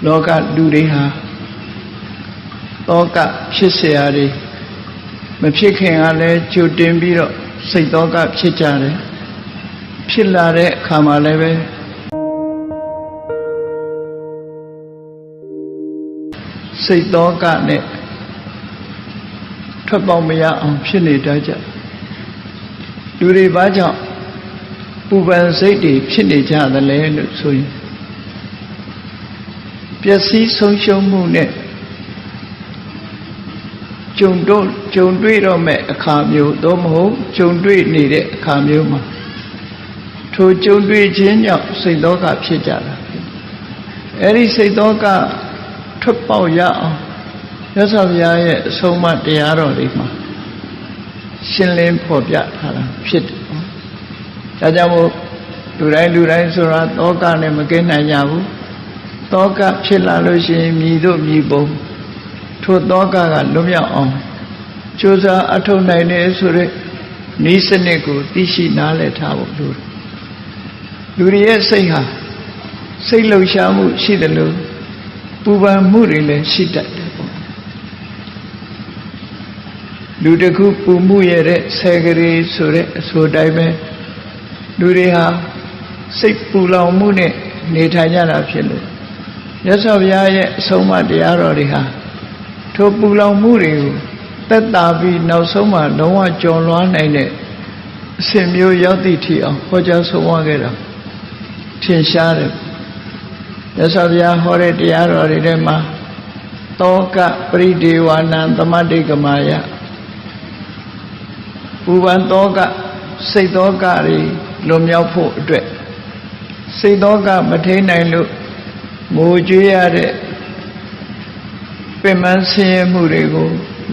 လောကလူတွေဟာတောကဖြစ်เสียရတယ်မဖြစ်ခင်ကလည်းကြိုတင်ပြီးတော့စိတ်တောကဖြစ်ကြတယ်ဖြစ်လာတဲ့အခါမှာလည်းပဲစိတ်တောကနဲ့ထွက်ပေါက်မရအောင်ဖြစ်နေတတ်ကြလူတွေဘာကြောင့်ပူပန်စိတ်တွေဖြစ်နေကြသလဲလို့ဆိုရင်ပျက်စီးဆုံးရှုံးမှုနဲ့ကြုံတွေ့တော့မဲ့အခါမျိုးသို့မဟုတ်ကြုံတွေ့နေတဲ့အခါမျိုးမှာထိုကြုံတွေ့ခြင်းကြောင့်စိတ်သောကဖြစ်ကြတာအဲ့ဒီစိတ်သောကထွက်ပေါက်ရအောင်မြတ်စွာဘုရားရဲ့အဆုံးအမတရားတော်တွေမှာရှင်းလင်းဖော်ပြထားတာဖြစ်တယ်။ဒါကြောင့်မို့လူတိုင်းဆိုတာသောကနဲ့မကင်းနိုင်ကြဘူး။သောကဖြစ်လာလို့ရှိရင်မြည်တို့မြည်ပုံထိုသောကလွတ်မြောက်အောင်ကြိုးစားအထောက်နိုင်တယ်ဆိုတဲ့နည်းစနစ်ကိုသိရှိနားလည်ထားဖို့လိုတယ်။လူတွေရဲ့စိတ်ဟာစိတ်လှုပ်ရှားမှုရှိတယ်လို့ပူပန်မှုတွေလည်းရှိတတ်တယ်ပေါ့လူတစ်ခုပူမှုရတဲ့ဆယ်ကလေးဆိုတဲ့အဆိုတိုင်းပဲလူတွေဟာစိတ်ပူလောင်မှုနဲ့နေထိုင်ကြတာဖြစ်လို့မြတ်စွာဘုရားရဲ့အဆုံးအမတရားတော်တွေဟာထိုပူလောင်မှုတွေကိုသက်သာပြီးနောက်ဆုံးမှလုံးဝကျော်လွှားနိုင်တဲ့အစဉ်မျိုးရောက်သည့်ထိအောင်ဟောကြားဆုံးမခဲ့တာထင်ရှားတယ်မြတ်စွာဘုရားဟောတဲ့တရားတော်တွေထဲမှာတောကပရိဒေဝနံသမတိကမာယပူပန်တောကစိတ်တောကတွေလွန်မြောက်ဖို့အတွက်စိတ်တောကမထိန်နိုင်လို့ငိုကြွေးရတဲ့ပင်မဆင်းရဲမှုတွေကို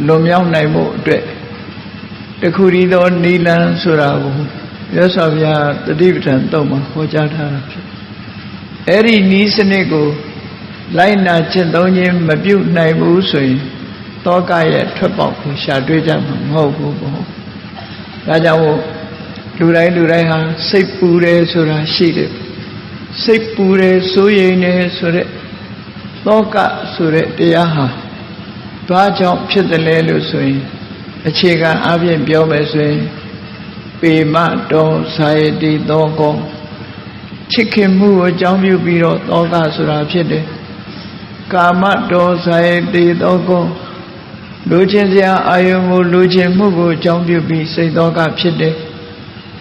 လွန်မြောက်နိုင်ဖို့အတွက်တခုတည်းသောနိလန်းဆိုတာကိုမြတ်စွာဘုရားတတိပဋ္ဌာန်တုံးမှာဟောကြားထားတာဖြစ်အဲ့ဒီနည်းစနစ်ကိုလိုက်နာကျင့်သုံးခြင်းမပြုနိုင်ဘူးဆိုရင်တောကရဲ့ထွက်ပေါက်ကိုရှာတွေ့ကြမှာမဟုတ်ဘူးပေါ့ဒါကြောင့်လူတိုင်းဟာစိတ်ပူတယ်ဆိုတာရှိတယ်စိတ်ပူတယ်စိုးရိမ်တယ်ဆိုတဲ့တောကဆိုတဲ့တရားဟာဘာကြောင့်ဖြစ်တယ်လဲလို့ဆိုရင်အခြေခံအပြင်ပြောမယ်ဆိုရင်ပေမတောဇာယတိတောကောချစ်ခင်မှုကိုအကြောင်းပြုပြီးတော့တောကဆိုတာဖြစ်တယ်ကာမတောဇာယတိတောကောလူချင်းစရာအာယုံကိုလူချင်းမှုကိုအကြောင်းပြုပြီးစိတ်တောကဖြစ်တယ်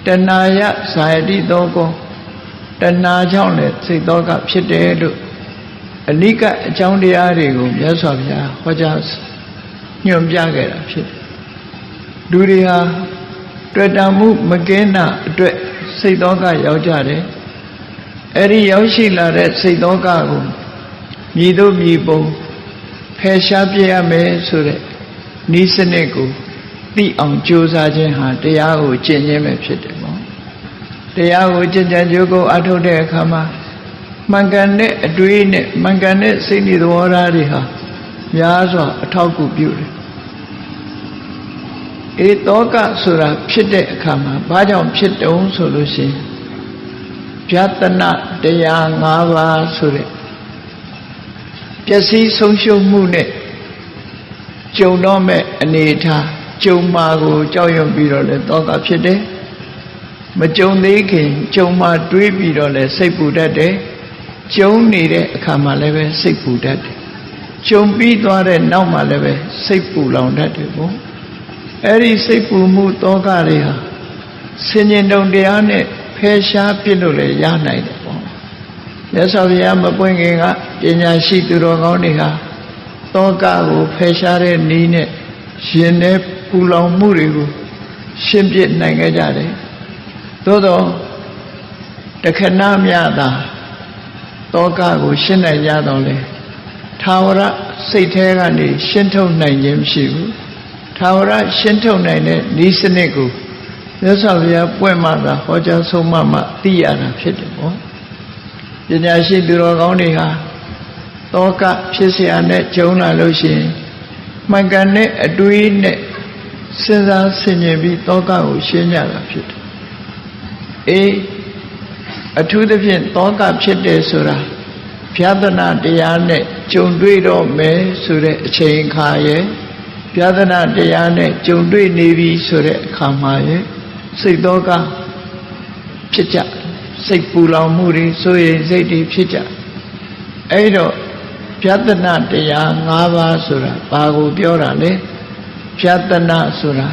တဏှာယဇာယတိတောကောတဏှာကြောင့်လည်းစိတ်တောကဖြစ်တယ်လို့အနိကအကြောင်းတရားတွေကိုမြတ်စွာဘုရားဟောကြားညွှန်ပြခဲ့တာဖြစ်တယ်လူတွေဟာတွေ့တာမှုမကင်းတာအတွက်စိတ်တောကရောက်ကြတယ်အဲ့ဒီရောက်ရှိလာတဲ့စိတ်တောကကိုမြည်တို့မြည်ပုံဖယ်ရှားပြရမယ်ဆိုတဲ့နည်းစနစ်ကိုသိအောင်ကြိုးစားခြင်းဟာတရားကိုကျင့်ခြင်းပဲဖြစ်တယ်ပေါ့တရားကိုကျင့်ကြံကြိုးကိုအထုတ်တဲ့အခါမှာမှန်ကန်တဲ့အတွေးနဲ့မှန်ကန်တဲ့စိတ်ဓာတ်သဘောထားတွေဟာများစွာအထောက်အကူပြုတယ်တောကဆိုတာဖြစ်တဲ့အခါမှာဘာကြောင့်ဖြစ်တုံးဆိုလို့ရှိရင်ဗျာတနာတရား၅ပါးဆိုတဲ့ပျက်စီးဆုံးရှုံးမှုနဲ့ကြုံတော့မဲ့အနေထားကြုံမှာကိုကြောက်ရွံ့ပြီးတော့လဲတောကဖြစ်တယ်မကြုံသေးခင်ကြုံမှာတွေးပြီးတော့လဲစိတ်ပူတတ်တယ်ကြုံနေတဲ့အခါမှာလည်းပဲစိတ်ပူတတ်တယ်ကြုံပြီးသွားတဲ့နောက်မှာလည်းပဲစိတ်ပူလောင်တတ်တယ်ပေါ့အဲ့ဒီစိတ်ပူမှုတောကတွေဟာဆင်ញင်တုံတရားနဲ့ဖယ်ရှားပြစ်လို့လည်းရနိုင်တယ်ပေါ့မြတ်စွာဘုရားမပွင့်ခင်ကပညာရှိသူတော်ကောင်းတွေဟာတောကကိုဖယ်ရှားတဲ့နည်းနဲ့ရှင်တဲ့ပူလောင်မှုတွေကိုရှင်းပြနိုင်ခဲ့ကြတယ်သို့တော့တခဏမြတာတောကကိုရှင်းနိုင်ကြတော့လေထာဝရစိတ်แท้ကနေရှင်းထုတ်နိုင်ခြင်းမရှိဘူးထာဝရရှင်းထုတ်နိုင်တဲ့ဤစနစ်ကိုမြတ်စွာဘုရားပွင့်မှသာဟောကြားဆုံးမသိရတာဖြစ်တယ်ပေါ့ပညာရှိသူတော်ကောင်းတွေဟာတောကဖြစ်เสียနဲ့ကြုံလာလို့ရှိရင်မှန်ကန်တဲ့အတွေးနဲ့စဉ်းစားဆင်ခြင်ပြီးတောကကိုရှင်းကြတာဖြစ်တယ်အထူးသဖြင့်တောကဖြစ်တယ်ဆိုတာ ဗျာဒနာတရားနဲ့ကြုံတွေ့တော့မယ်ဆိုတဲ့အချိန်အခါရဲ့ဗျာဒနာတရားနဲ့ကြုံတွေ့နေပြီဆိုတဲ့အခါမှာရဲ့စိတ်သောကဖြစ်ကြစိတ်ပူလောင်မှုတွေဆိုရင်စိတ်တွေဖြစ်ကြအဲ့တော့ဗျာဒနာတရား၅ပါးဆိုတာဘာကိုပြောတာလဲဗျာဒနာဆိုတာ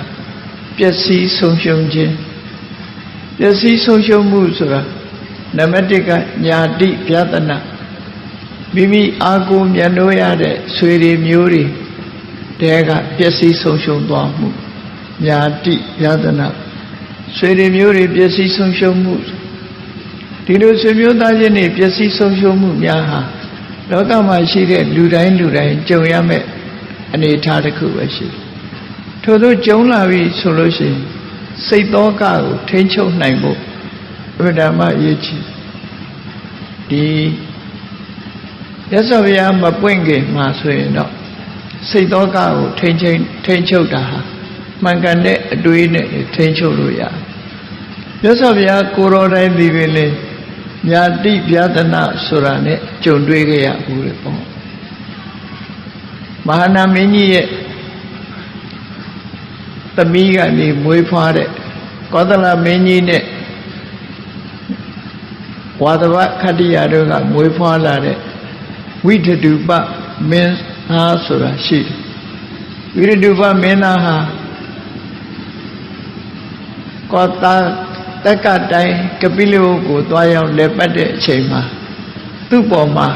ပျက်စီးဆုံးရှုံးခြင်းပျက်စီးဆုံးရှုံးမှုဆိုတာနံပါတ်1ကညာတိဗျာဒနာမိမိအာကိုမြတ်လို့ရတဲ့ဆွေတွေမျိုးတွေတဲကပျက်စီးဆုံးရှုံးသွားမှုညာတိဗျာဒနာဆွေတွေမျိုးတွေပျက်စီးဆုံးရှုံးမှုဒီလိုဆွေမျိုးသားချင်းတွေပျက်စီးဆုံးရှုံးမှုများဟာလောကမှာရှိတဲ့လူတိုင်းကြုံရမယ့်အနေအထားတစ်ခုပဲရှိတယ်ထို့သောကြုံလာပြီဆိုလို့ရှိရင်စိတ်သောကကိုထိန်းချုပ်နိုင်ဖို့ဘုရားမအရေးကြီးဒီရသော်ဗျာမပွင့်ခင်မှာဆိုရင်တော့စိတ်သောကကိုထိန်းချုပ်တာဟာမှန်ကန်တဲ့အတွေးနဲ့ထိန်းချုပ်လို့ရတယ်ရသော်ဗျာကိုရောတိုင်းဒီပင်လေညာတိဗျာဒနာဆိုတာနဲ့ကြုံတွေ့ခဲ့ရဘူးလေပေါ့မဟာနာမင်းကြီးရဲ့သမီးကနေမွေးဖွားတဲ့ကောသလမင်းကြီးနဲ့ဝါသဗခတ္တိယတို့ကမွေးဖွားလာတဲ့ဝိတတုပမင်းသားဆိုတာရှိတယ်ဝိတတုပမင်းသားဟာကောတာတက္ကတိုင်းကပိလဝကိုသွားရောက်လက်ပတ်တဲ့အချိန်မှာသူ့ပေါ်မှာ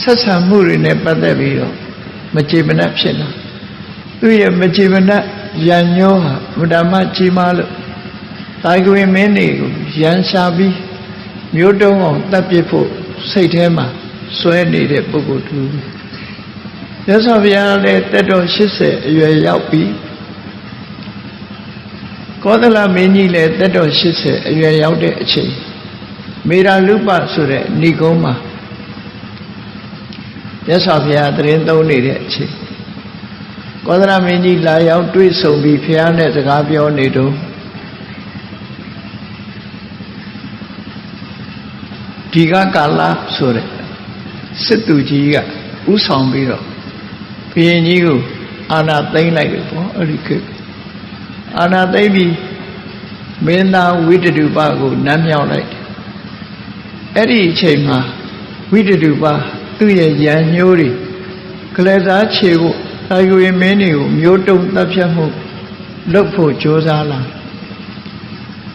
ဆက်ဆံမှုတွေနဲ့ပတ်သက်ပြီးတော့မကြေမနက်ဖြစ်လာသူ့ရဲ့မကြေမနက်ရန်ညောဟာဗုဒ္ဓမကြီးမားလို့တာဂဝေမင်းတွေကိုရန်ရှာပြီးမျိုးတုံးအောင်တပ်ပစ်ဖို့စိတ်ထဲမှာစွဲနေတဲ့ပုဂ္ဂိုလ်တူရသော်ဗျာလည်းတက်တော်80အရွယ်ရောက်ပြီးကောသလမင်းကြီးလည်းတက်တော်80အရွယ်ရောက်တဲ့အချိန်မေရာလုပဆိုတဲ့ဏိကုံးမှာရသော်ဗျာတရင်သုံးနေတဲ့အချိန်ကောသလမင်းကြီးလာရောက်တွေ့ဆုံပြီးဖျားနဲ့စကားပြောနေတော့ဒီကကာလဆိုတဲ့စစ်သူကြီးကဥဆောင်ပြီးတော့ဘုရင်ကြီးကိုအာဏာသိမ်းလိုက်တယ်ပေါ့အဲ့ဒီခေတ်အာဏာသိမ်းပြီးမင်းသားဝိတတုပကိုနမ်းမြောက်လိုက်တယ်အဲ့ဒီအချိန်မှာဝိတတုပသူ့ရဲ့ရန်ညိုးတွေကလေးစားခြေဖို့တာဂဝေမင်းတွေကိုမျိုးတုံတပ်ဖြတ်မှုလုပ်ဖို့ကြိုးစားလာ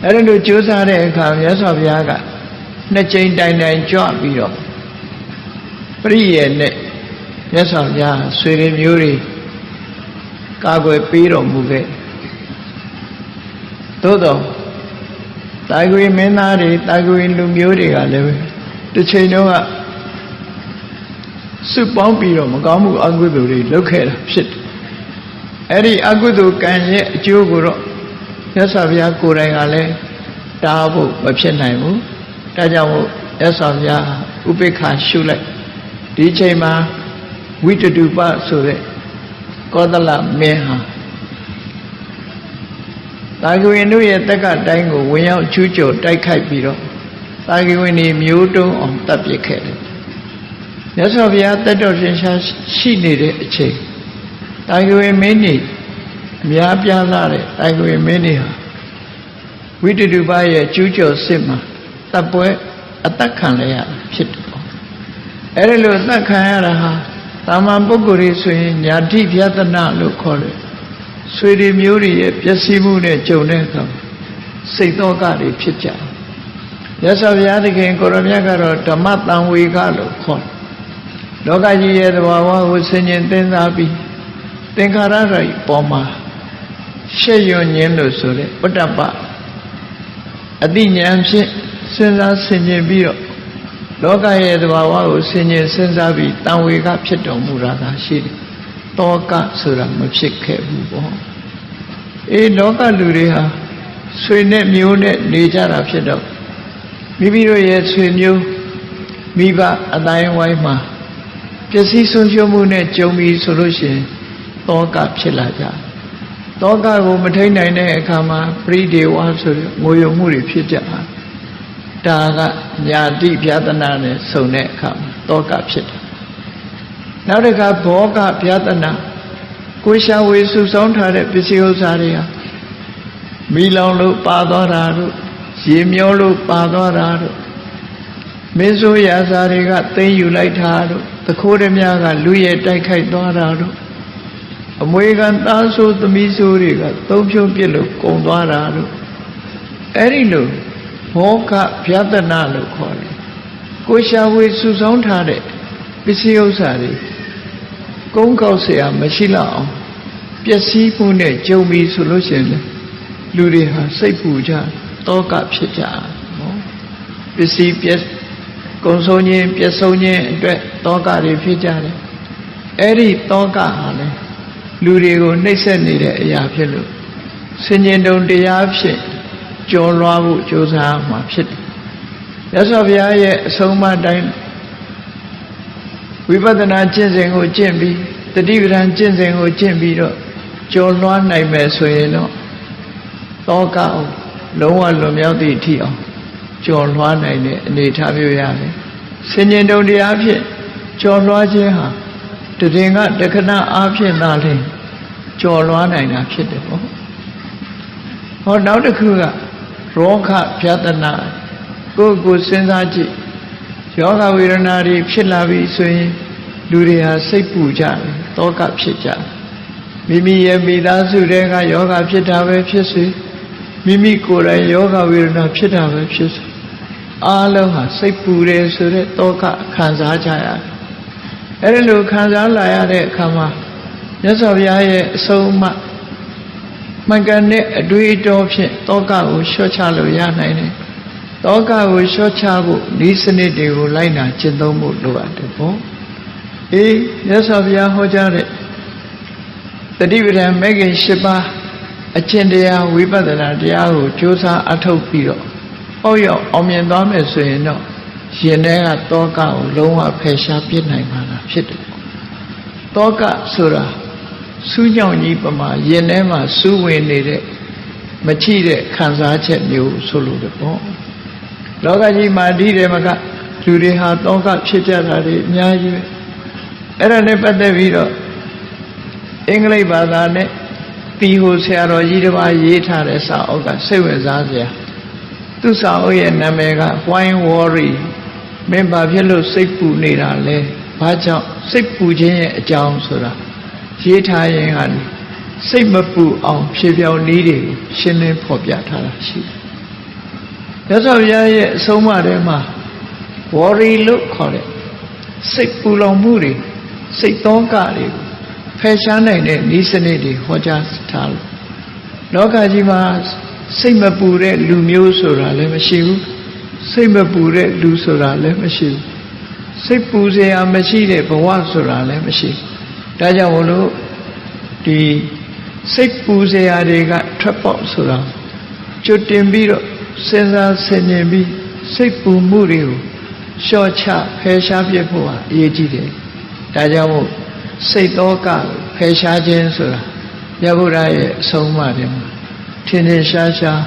အဲ့လိုကြိုးစားတဲ့အခါမြတ်စွာဘုရားကနှစ်ကြိမ်တိုင်ကြွပြီးတော့ပရိယေနဲ့မြတ်စွာဘုရားဆွေတွေမျိုးတွေကာကွယ်ပေးတော်မူခဲ့သို့တော့တာဂဝေမင်းသားတွေတာဂဝေလူမျိုးတွေကလည်းတစ်ချိန်တော့ကစုပေါင်းပြီးတော့မကောင်းမှုအကုသိုလ်တွေလုပ်ခဲ့တာဖြစ်တယ်အဲ့ဒီအကုသိုလ်ကံရဲ့အကျိုးကိုတော့မြတ်စွာဘုရားကိုယ်တိုင်ကလည်းတားဖို့မဖြစ်နိုင်ဘူးဒါကြောင့်မို့မြတ်စွာဘုရားဥပိ္ပခာရှုလိုက်ဒီချိန်မှာဝိတတုပဆိုတဲ့ကောသလမင်းဟာတာဂဝေတို့ရဲ့တက္ကတိုင်းကိုဝင်ရောက်ကျူးကျော်တိုက်ခိုက်ပြီးတော့တာဂဝေနေမျိုးတုံးအောင်တပ်ပစ်ခဲ့တယ်မြတ်စွာဘုရားတတ်တော်ရှင်ရှားရှိနေတဲ့အချိန်တာဂဝေမင်းကြီးအများပြားလာတဲ့တာဂဝေမင်းကြီးဟာဝိတတုပရဲ့ကျူးကျော်စစ်မှာတပ်ပွဲအသက်ခံရရဖြစ်တယ်ပေါ့အဲ့ဒီလိုအသက်ခံရတာဟာတာမန်ပုဂ္ဂိုလ်တွေဆိုရင်ညာတိဗျာဒနာလို့ခေါ်တယ်ဆွေတွေမျိုးတွေရဲ့ပျက်စီးမှုနဲ့ကြုံတဲ့အခါစိတ်သောကတွေဖြစ်ကြတယ်ရသော်ဘုရားသခင်ကိုရမြတ်ကတော့ဓမ္မတံဝေကလို့ခေါ်လောကကြီးရဲ့သဘာဝကိုဆင်ခြင်သင်စားပြီးသင်္ခါရတွေပေါ်မှာရှက်ရွံ့ခြင်းလို့ဆိုတဲ့ပတ္တပအတိဉာဏ်ဖြင့်စဉ်းစားဆင်ခြင်ပြီးတော့လောကရဲ့သဘာဝကိုဆင်ခြင်စဉ်းစားပြီးတံဝေကဖြစ်တော်မူတာသာရှိတယ်တောကဆိုတာမဖြစ်ခဲ့ဘူးပေါ့လောကလူတွေဟာဆွေနဲ့မျိုးနဲ့နေကြတာဖြစ်တော့မိမိတို့ရဲ့ဆွေမျိုးမိဘအတိုင်းဝိုင်းမှာပျက်စီးဆုံးရှုံးမှုနဲ့ကြုံပြီးဆိုလို့ရှိရင်တောကဖြစ်လာကြတောကကိုမထိန်နိုင်တဲ့အခါမှာပရိဒေဝဆိုတဲ့ငိုယုံမှုတွေဖြစ်ကြတာ ဒါကညာတိပြဒနာနဲ့ဆုံတဲ့အခါမှာတောကဖြစ်တယ်နောက်တစ်ခါဘောကပြဒနာကိုရှာဝေစုဆောင်းထားတဲ့ပစ္စည်းဥစ္စာတွေဟာမီလောင်လို့ပါသွားတာတို့ရေမျောလို့ပါသွားတာတို့မင်းဆိုးရာဇာတွေကသိမ်းယူလိုက်တာတို့တခိုးဓမြကလူရဲ့တိုက်ခိုက်သွားတာတို့အမွေခံသားဆိုးသမီးဆိုးတွေကသုံးဖြုံးပြစ်လို့ကုံသွားတာတို့အဲ့ဒီလိုဘောကဗျသနာလို့ခေါ်တယ်ကိုရှာဝေစုဆောင်းထားတဲ့ပစ္စည်းဥစ္စာတွေကုန်းကောက်เสียမရှိတော့အောင်ပျက်စီးမှုနဲ့ကြုံပြီးဆိုလို့ရှိရင်လူတွေဟာစိတ်ပူကြတောကဖြစ်ကြနော်ပစ္စည်းပျက်ကုံဆုံးခြင်းပျက်ဆုံးခြင်းအတွက်တောကတွေဖြစ်ကြတယ်အဲ့ဒီတောကဟာလေလူတွေကိုနှိပ်စက်နေတဲ့အရာဖြစ်လို့ဆင်ញင်တုံတရားဖြစ်ကျော်လွှားဖို့ကြိုးစားမှာဖြစ်တယ်မြတ်စွာဘုရားရဲ့အဆုံးအမတိုင်းဝိပဿနာကျင့်စဉ်ကိုကျင့်ပြီးတတိပဌာန်ကျင့်စဉ်ကိုကျင့်ပြီးတော့ကျော်လွှားနိုင်မယ်ဆိုရင်တော့တောကအောင်လုံးဝလွန်မြောက်သည့်အထိအောင်ကျော်လွှားနိုင်တဲ့အနေအထားမျိုးရတယ်ဆင်ញင်တုံတရားဖြင့်ကျော်လွှားခြင်းဟာတည်ငါတခဏအားဖြင့်သာလျှင်ကျော်လွှားနိုင်တာဖြစ်တယ်ပေါ့ဟောနောက်တစ်ခုကရောဂဗျသနာကိုယ်ကိုစဉ်းစားကြည့်ယောဂဝေဒနာတွေဖြစ်လာပြီဆိုရင်လူတွေဟာစိတ်ပူကြတယ်တောကဖြစ်ကြမိမိရဲ့မိသားစုတွေကယောဂဖြစ်တာပဲဖြစ်စေမိမိကိုယ်တိုင်ယောဂဝေဒနာဖြစ်တာပဲဖြစ်စေအားလုံးဟာစိတ်ပူတယ်ဆိုတဲ့တောကခံစားကြရတယ်အဲ့ဒီလိုခံစားလာရတဲ့အခါမှာမြတ်စွာဘုရားရဲ့အဆုံးအမမှန်ကန်တဲ့အတွေ့အကြုံဖြင့်တောကကိုလျှော့ချလို့ရနိုင်တယ်တောကကိုလျှော့ချဖို့ဤစနစ်တွေကိုလိုက်နာကျင့်သုံးဖို့လိုအပ်တယ်ပေါ့အေးမြတ်စွာဘုရားဟောကြားတဲ့တတိပဌာန်မဂ္ဂင်၈ပါးအကျင့်တရားဝိပဿနာတရားကိုကြိုးစားအထောက်ပြီးတော့ပေါ့ရောက်အောင်မြင်သွားမယ်ဆိုရင်တော့ရင်ထဲကတောကကိုလုံးဝဖယ်ရှားပြစ်နိုင်မှာဖြစ်တယ်တောကဆိုတာစူးကြောင်ကြီးပမာရင်ထဲမှာစူးဝင်နေတဲ့မချိတဲ့ခံစားချက်မျိုးဆိုလို့တယ်ပေါ့လောကကြီးမှာဒီတယ်မကလူတွေဟာတောကဖြစ်ကြတာတွေအများကြီးပဲအဲ့ဒါနဲ့ပတ်သက်ပြီးတော့အင်္ဂလိပ်ဘာသာနဲ့တီဟိုဆရာတော်ကြီးတစ်ပါးရေးထားတဲ့စာအုပ်ကစိတ်ဝင်စားစရာသူ့စာအုပ်ရဲ့နာမည်က Why Worry မင်းဘာဖြစ်လို့စိတ်ပူနေတာလဲဘာကြောင့်စိတ်ပူခြင်းရဲ့အကြောင်းဆိုတာရေးထားရင်ကစိတ်မပူအောင်ဖြေပြောင်းနည်းတွေကိုရှင်းလင်းဖော်ပြထားတာရှိတယ်။မြတ်စွာဘုရားရဲ့အဆုံးအမထဲမှာ worry လို့ခေါ်တဲ့စိတ်ပူလောင်မှုတွေစိတ်သောကတွေကိုဖယ်ရှားနိုင်တဲ့နည်းစနစ်တွေဟောကြားထားလို့လောကကြီးမှာစိတ်မပူတဲ့လူမျိုးဆိုတာလည်းမရှိဘူးစိတ်မပူတဲ့လူဆိုတာလည်းမရှိဘူးစိတ်ပူစရာမရှိတဲ့ဘဝဆိုတာလည်းမရှိဘူးဒါကြောင့်မလို့ဒီစိတ်ပူစရာတွေကထွက်ပေါက်ဆိုတာကျွတ်တင်ပြီးတော့စဉ်းစားဆင်ခြင်ပြီးစိတ်ပူမှုတွေကိုလျှော့ချဖယ်ရှားပြဖို့ဟာအရေးကြီးတယ်ဒါကြောင့်မို့စိတ်သောကဖယ်ရှားခြင်းဆိုတာမြတ်ဗုဒ္ဓရဲ့အဆုံးအမတွေမှာထင်ထင်ရှားရှား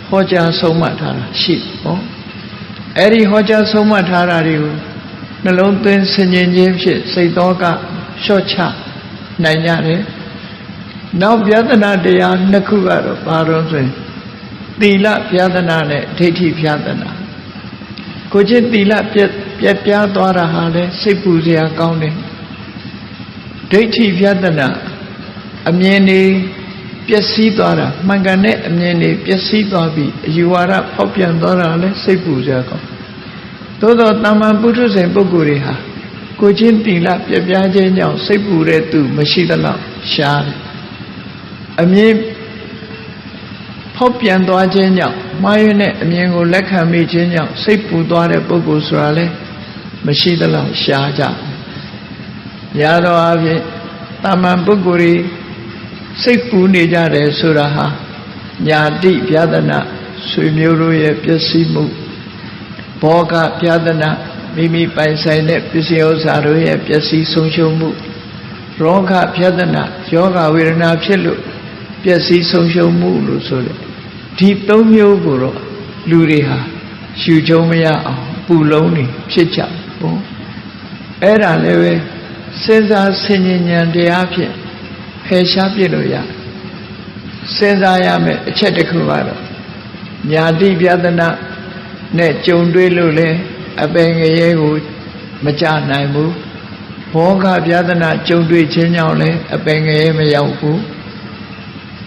ဟောကြားဆုံးမထားတာရှိပေါ့အဲ့ဒီဟောကြားဆုံးမထားတာတွေကိုနှလုံးသွင်းဆင်ခြင်ခြင်းဖြင့်စိတ်သောကလျှော့ချနိုင်ကြတယ်နောက်ဗျသနာတရားနှစ်ခုကတော့ဘာလို့ဆိုရင်သီလဗျသနာနဲ့ဒိဋ္ဌိဗျသနာကိုချင်းသီလပြက်ပြားသွားတာဟာလဲစိတ်ပူစရာကောင်းတယ်ဒိဋ္ဌိဗျသနာအမြင်တွေပျက်စီးသွားတာမှန်ကန်တဲ့အမြင်တွေပျက်စီးသွားပြီးအယူဝါဒဖောက်ပြန်သွားတာလဲစိတ်ပူစရာကောင်းသို့သောတာမန်ပုထုဇဉ်ပုဂ္ဂိုလ်တွေဟာကိုချင်းသီလပြက်ပြားခြင်းကြောင့်စိတ်ပူတဲ့သူမရှိသလောက်ရှားတယ်အမြင်ဖောက်ပြန်သွားခြင်းကြောင့်မှားယွင်းတဲ့အမြင်ကိုလက်ခံမိခြင်းကြောင့်စိတ်ပူသွားတဲ့ပုဂ္ဂိုလ်ဆိုတာလဲမရှိသလောက်ရှားကြရတော့အပြင်တာမန်ပုဂ္ဂိုလ်တွေစိတ်ပူနေကြတယ်ဆိုတာဟာညာတိဗျသနာဆွေမျိုးတို့ရဲ့ပျက်စီးမှုဘောဂဗျသနာမိမိပိုင်ဆိုင်တဲ့ပစ္စည်းဥစ္စာတို့ရဲ့ပျက်စီးဆုံးရှုံးမှုရောဂဗျသနာယောဂဝေဒနာဖြစ်လို့ပျက်စီးဆုံးရှုံးမှုလို့ဆိုတယ်ဒီသုံးမျိုးကိုတော့လူတွေဟာ ရှုချုံမရအောင်ပူလုံးနေဖြစ်ကြပေါ့အဲ့ဒါလည်းပဲစဉ်းစားဆင်ញဉာဏ်တရားဖြင့်ဖယ်ရှားပြလို့ရစဉ်းစားရမယ်အချက်တစ်ခုကတော့ညာတိပြဒနာနဲ့ကြုံတွေ့လို့လဲအပင်ငရဲကိုမကြနိုင်ဘူးဘောဂပြဒနာကြုံတွေ့ခြင်းကြောင့်လဲအပင်ငရဲမရောက်ဘူး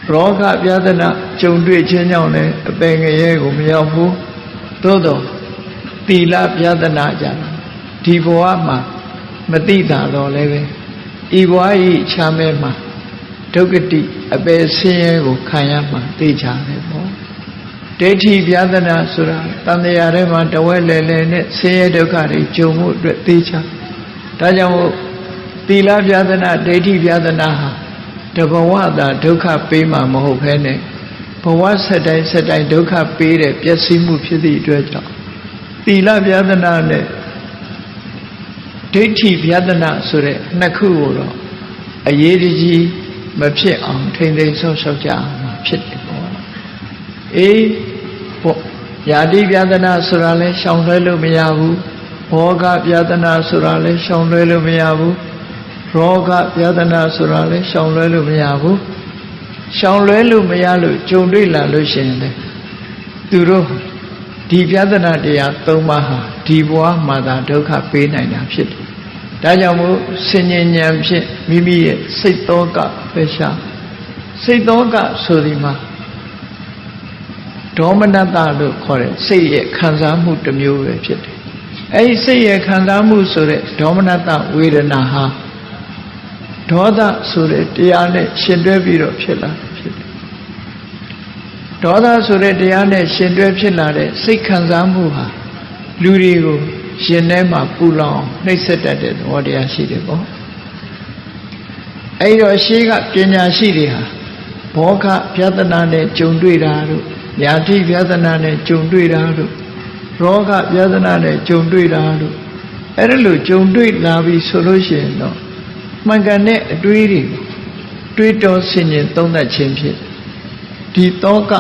ရောဂပြဒနာကြုံတွေ့ခြင်းကြောင့်လဲအပင်ငရဲကိုမရောက်ဘူးသို့တော့သီလပြဒနာကြတယ်ဒီဘဝမှာမတိတာတော့လည်းပဲဤဘဝဤချမ်းမဲမှာဒုက္ခတိအပယ်ဆင်းရဲကိုခံရမှာသိချတယ်ပေါ့ဒိဋ္ဌိပြဒနာဆိုတာတန်တရားထဲမှာတဝဲလဲလဲနဲ့ဆင်းရဲဒုက္ခတွေကြုံမှုအတွက်သိချဒါကြောင့်သီလပြဒနာဒိဋ္ဌိပြဒနာဟာတဘဝသာဒုက္ခပေးမှာမဟုတ်ဘဲနဲ့ဘဝဆက်တိုင်းဆက်တိုင်းဒုက္ခပေးတဲ့ပျက်စီးမှုဖြစ်သည့်အတွက်ကြောင့်သီလပြဒနာနဲ့ဒိဋ္ဌိပြဒနာဆိုတဲ့နှစ်ခုကိုတော့အရေးကြီးမဖြစ်အောင်ထိမ့်သိမ်းဆောက်ရှောက်ကြမှာဖြစ်တယ်ပေါ့အေးပေါ့ယာတိပြဒနာဆိုတာလဲရှောင်လွှဲလို့မရဘူးဘောဂပြဒနာဆိုတာလဲရှောင်လွှဲလို့မရဘူးရောဂပြဒနာဆိုတာလဲရှောင်လွှဲလို့မရဘူးရှောင်လွှဲလို့မရလို့ကြုံတွေ့လာလို့ရှိရင်လေသူတို့ဒီပြဒနာတရား၃ပါးဟာဒီဘဝမှာသာဒုက္ခပေးနိုင်တာဖြစ်တယ်ဒါကြောင့်မို့ဆင်ញဉဏ်ဖြင့်မိမိရဲ့စိတ်သောကပဲရှာစိတ်သောကဆိုဒီမှာဒေါမနတလို့ခေါ်တဲ့စိတ်ရဲ့ခံစားမှုတစ်မျိုးပဲဖြစ်တယ်အဲဒီစိတ်ရဲ့ခံစားမှုဆိုတဲ့ဒေါမနတဝေဒနာဟာဒေါသဆိုတဲ့တရားနဲ့ရှင်တွဲပြီးတော့ဖြစ်လာဖြစ်တယ်ဒေါသဆိုတဲ့တရားနဲ့ရှင်တွဲဖြစ်လာတဲ့စိတ်ခံစားမှုဟာလူတွေကိုရှင်ထဲမှာပူလောင်နှိပ်စက်တတ်တဲ့သဘောတရားရှိတယ်ပေါ့အဲဒီတော့ရှေးကပညာရှိတွေဟာဘောဂပြဒနာနဲ့ကြုံတွေ့တာတို့ယာတိပြဒနာနဲ့ကြုံတွေ့တာတို့ရောဂပြဒနာနဲ့ကြုံတွေ့တာတို့အဲ့ဒါလို့ကြုံတွေ့လာပြီဆိုလို့ရှိရင်တော့မှန်ကန်တဲ့အတွေးတွေးတော်ဆင်ញင်သုံးသပ်ခြင်းဖြင့်ဒီတောက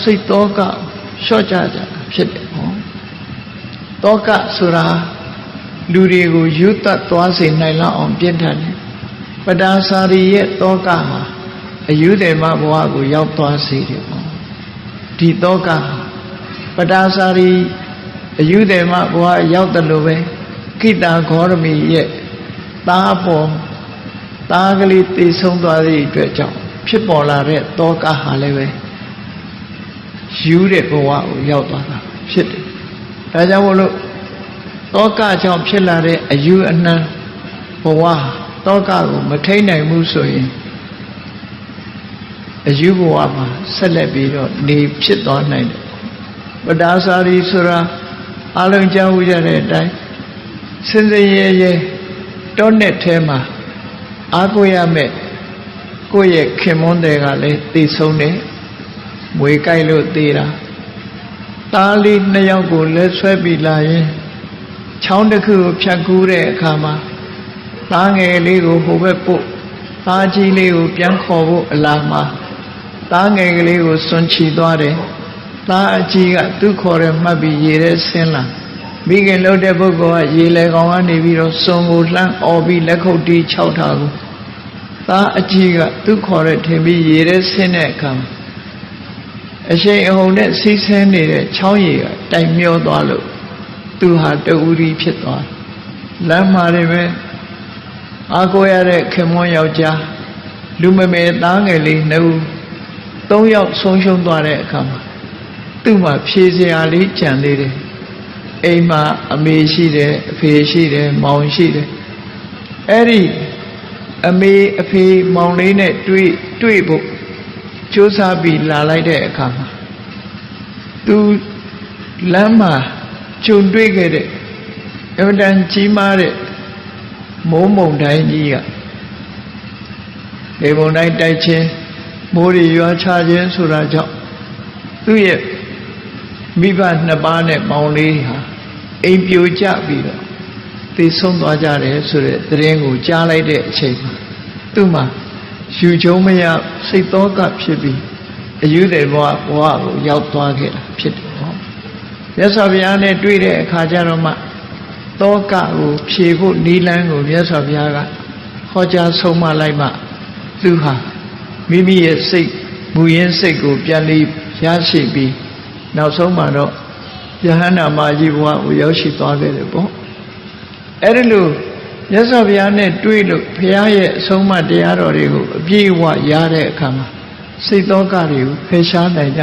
စိတ်တောကလျှော့ကြကြဖြစ်တယ်ဟောတောကဆိုတာလူတွေကိုယူတတ်သွားစေနိုင်လောက်အောင်ပြင်းထန်တယ်ပဒါစာရီရဲ့တောကဟာအယူတယ်မဘဝကိုရောက်သွားစေတယ်ဟောဒီတောကပဒါစာရီအယူတယ်မဘဝရောက်တယ်လို့ပဲခိတာဂေါရမီရဲ့သားပေါ်သားကလေးတည်ဆုံးသွားသည့်အတွက်ကြောင့်ဖြစ်ပေါ်လာတဲ့တောကဟာလည်းပဲယူတဲ့ဘဝကိုရောက်သွားတာဖြစ်တယ်ဒါကြောင့်မို့လို့တောကကြောင့်ဖြစ်လာတဲ့အယူအနှံဘဝတောကကိုမထိန်နိုင်ဘူးဆိုရင်အယူဘဝမှာဆက်လက်ပြီးတော့နေဖြစ်သွားနိုင်တယ်ပဒါစာရီဆိုတာအလုံးကြားဝကြတဲ့အတိုင်းစင်စရဲရဲတောနဲ့ထဲမှာအားကိုးရမယ်ကိုယ့်ရဲ့ခင်မွန်းတွေကလည်းသိဆုံးတယ်မွေကြိုက်လို့သေးတာသားလေးနှစ်ယောက်ကိုလက်ဆွဲပြီးလာရင်ချောင်းတစ်ခုကိုဖြတ်ကူးတဲ့အခါမှာသားငယ်လေးကိုဟိုဘက်ပို့သားကြီးလေးကိုပြန်ခေါ်ဖို့အလာမှာသားငယ်ကလေးကိုစွန့်ချီသွားတယ်သားအကြီးကသူ့ခေါ်တယ်မှတ်ပြီးရေထဲဆင်းလာမိခင်လှုပ်တဲ့ပုဂ္ဂိုလ်ကရေလေကောင်ကနေပြီးတော့စွန်ကိုလှမ်းអော်ပြီးလက်ခုပ်တီးခြောက်ထားကိုသားအကြီးကသူ့ခေါ်တဲ့ထင်ပြီးရေထဲဆင်းတဲ့အခါအရှိန်အဟုန်နဲ့စီးဆင်းနေတဲ့ချောင်းရည်ကတိုင်မျောသွားလို့သူဟာတူရီဖြစ်သွားလမ်းမှာတွေပဲအားကိုးရတဲ့ခင်မွန်းယောက်ျားလူမမယ်သားငယ်လေးနှစ်ဦး၃ယောက်ဆုံးရှုံးသွားတဲ့အခါမှာသူ့မှာဖြေစရာလေးကြံသေးတယ်အိမ်မှာအမေရှိတယ်အဖေရှိတယ်မောင်ရှိတယ်အဲ့ဒီအမေအဖေမောင်လေးနဲ့တွေ့ဖို့ကြိုးစားပြီးလာလိုက်တဲ့အခါမှာသူလမ်းမှာကြုံတွေ့ခဲ့တဲ့အမှန်တန်ကြီးမားတဲ့မိုးမုန်တိုင်းကြီးကလေမုန်တိုင်းတိုက်ခြင်းမိုးတွေရွာချခြင်းဆိုတာကြောင့်သူ့ရဲ့မိဘနှစ်ပါးနဲ့မောင်လေးဟာအိမ်ပြိုကျပြီးတော့သေဆုံးသွားကြတယ်ဆိုတဲ့သတင်းကိုကြားလိုက်တဲ့အချိန်မှာသူ့မှာယူချုံမရစိတ်သောကဖြစ်ပြီးအယူတဲ့ဘဝကိုရောက်သွားခဲ့တာဖြစ်တယ်ဟော မြတ်စွာဘုရားနဲ့တွေ့တဲ့အခါကျတော့မှတောကကိုဖြေဖို့နီလန်းကိုမြတ်စွာဘုရားကဟောကြားဆုံးမလိုက်မှသူဟာမိမိရဲ့စိတ်မူရင်းစိတ်ကိုပြန်လေးရရှိပြီးနောက်ဆုံးမှာတော့ယဟန္တာမကြီးဘဝကိုရောက်ရှိသွားခဲ့တယ်ပေါ့အဲ့ဒီလိုမြတ်စွာဘုရားနဲ့တွေ့လို့ဘုရားရဲ့အဆုံးအမတရားတော်တွေကိုအပြည့်အဝရတဲ့အခါမှာစိတ်သောကတွေကိုဖယ်ရှားနိုင်ကြ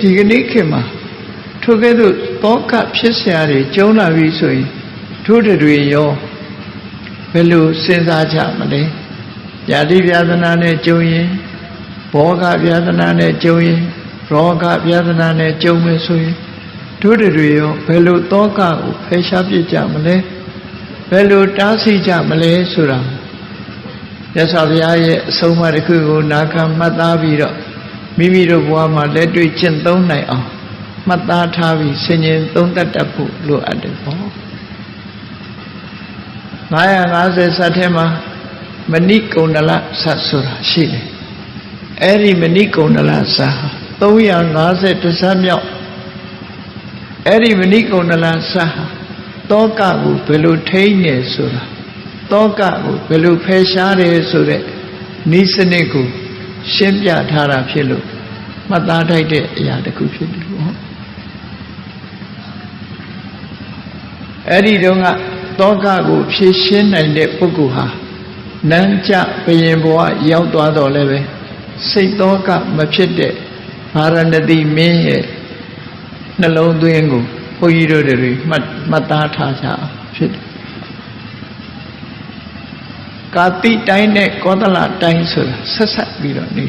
ဒီကနေ့ခေတ်မှာထိုကဲ့သို့သောကဖြစ်เสียတွေကျုံလာပြီဆိုရင်ထို့တွေရောဘယ်လိုစဉ်းစားကြမလဲญาတိပြဒနာနဲ့ကျုံရင်ဘောဂပြဒနာနဲ့ကျုံရင်ရောဂပြဒနာနဲ့ကျုံမယ်ဆိုရင်ထို့တွေရောဘယ်လိုသောကကိုဖယ်ရှားပြစ်ကြမလဲဘယ်လိုတားဆီးကြမလဲဆိုတာမြတ်စွာဘုရားရဲ့အဆုံးအမတစ်ခုကိုနာခံမှတ်သားပြီးတော့မိမိတို့ဘဝမှာလက်တွေ့ကျင့်သုံးနိုင်အောင်မှတ်သားထားပြီးဆင်ခြင်သုံးသပ်တတ်ဖို့လိုအပ်တယ်ပေါ့950ဇတ်ထဲမှာမဏိကုန္ဒလဇတ်ဆိုတာရှိတယ်အဲ့ဒီမဏိကုန္ဒလဇတ်350ဇတ်မြောက်အဲ့ဒီမဏိကုန္ဒလဇတ်တောကကိုဘယ်လိုထိန်းနေဆိုတာတောကကိုဘယ်လိုဖယ်ရှားတယ်ဆိုတဲ့ဤစနစ်ကိုရှင်းပြထားတာဖြစ်လို့မှတ်သားထိုက်တဲ့အရာတစ်ခုဖြစ်တယ်ပေါ့အဲ့ဒီတော့ကတောကကိုဖြည့်ရှင်းနိုင်တဲ့ပုဂ္ဂိုလ်ဟာနန်းကျဘယင်ဘဝရောက်သွားတော့လည်းပဲစိတ်တောကမဖြစ်တဲ့ဗာရဏသီမင်းရဲ့နှလုံးသွင်းကိုဘုန်းကြီးတို့တွေမှတ်သားထားကြဖြစ်တယ်ကာတိတိုင်းနဲ့ကောသလတိုင်းဆိုတာဆက်ဆက်ပြီးတော့နေ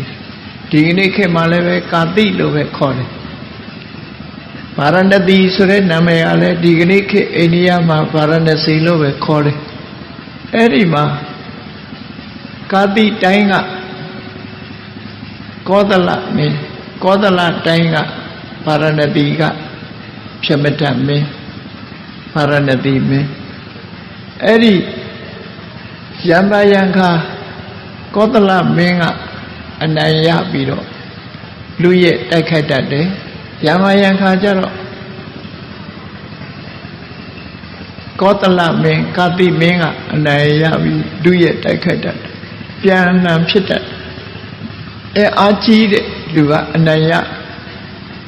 ဒီကနေ့ခေတ်မှာလည်းပဲကာတိလို့ပဲခေါ်တယ်ဗာရဏသီဆိုတဲ့နာမည်ကလည်းဒီကနေ့ခေတ်အိန္ဒိယမှာဗာရဏစီလို့ပဲခေါ်တယ်အဲ့ဒီမှာကာတိတိုင်းကကောသလမင်းကောသလတိုင်းကဗာရဏသီကဖြမတမင်းဗာရဏသီမင်းအဲ့ဒီယံပါယံခါကောသလမင်းကအနိုင်ရပြီးတော့လူရဲ့တိုက်ခိုက်တတ်တယ်ယံပါယံခါကျတော့ကောသလမင်းကာတိမင်းကအနိုင်ရပြီးလူရဲ့တိုက်ခိုက်တတ်တယ်ပြန်လှန်ဖြစ်တတ်အာကြီးတဲ့လူကအနိုင်ရ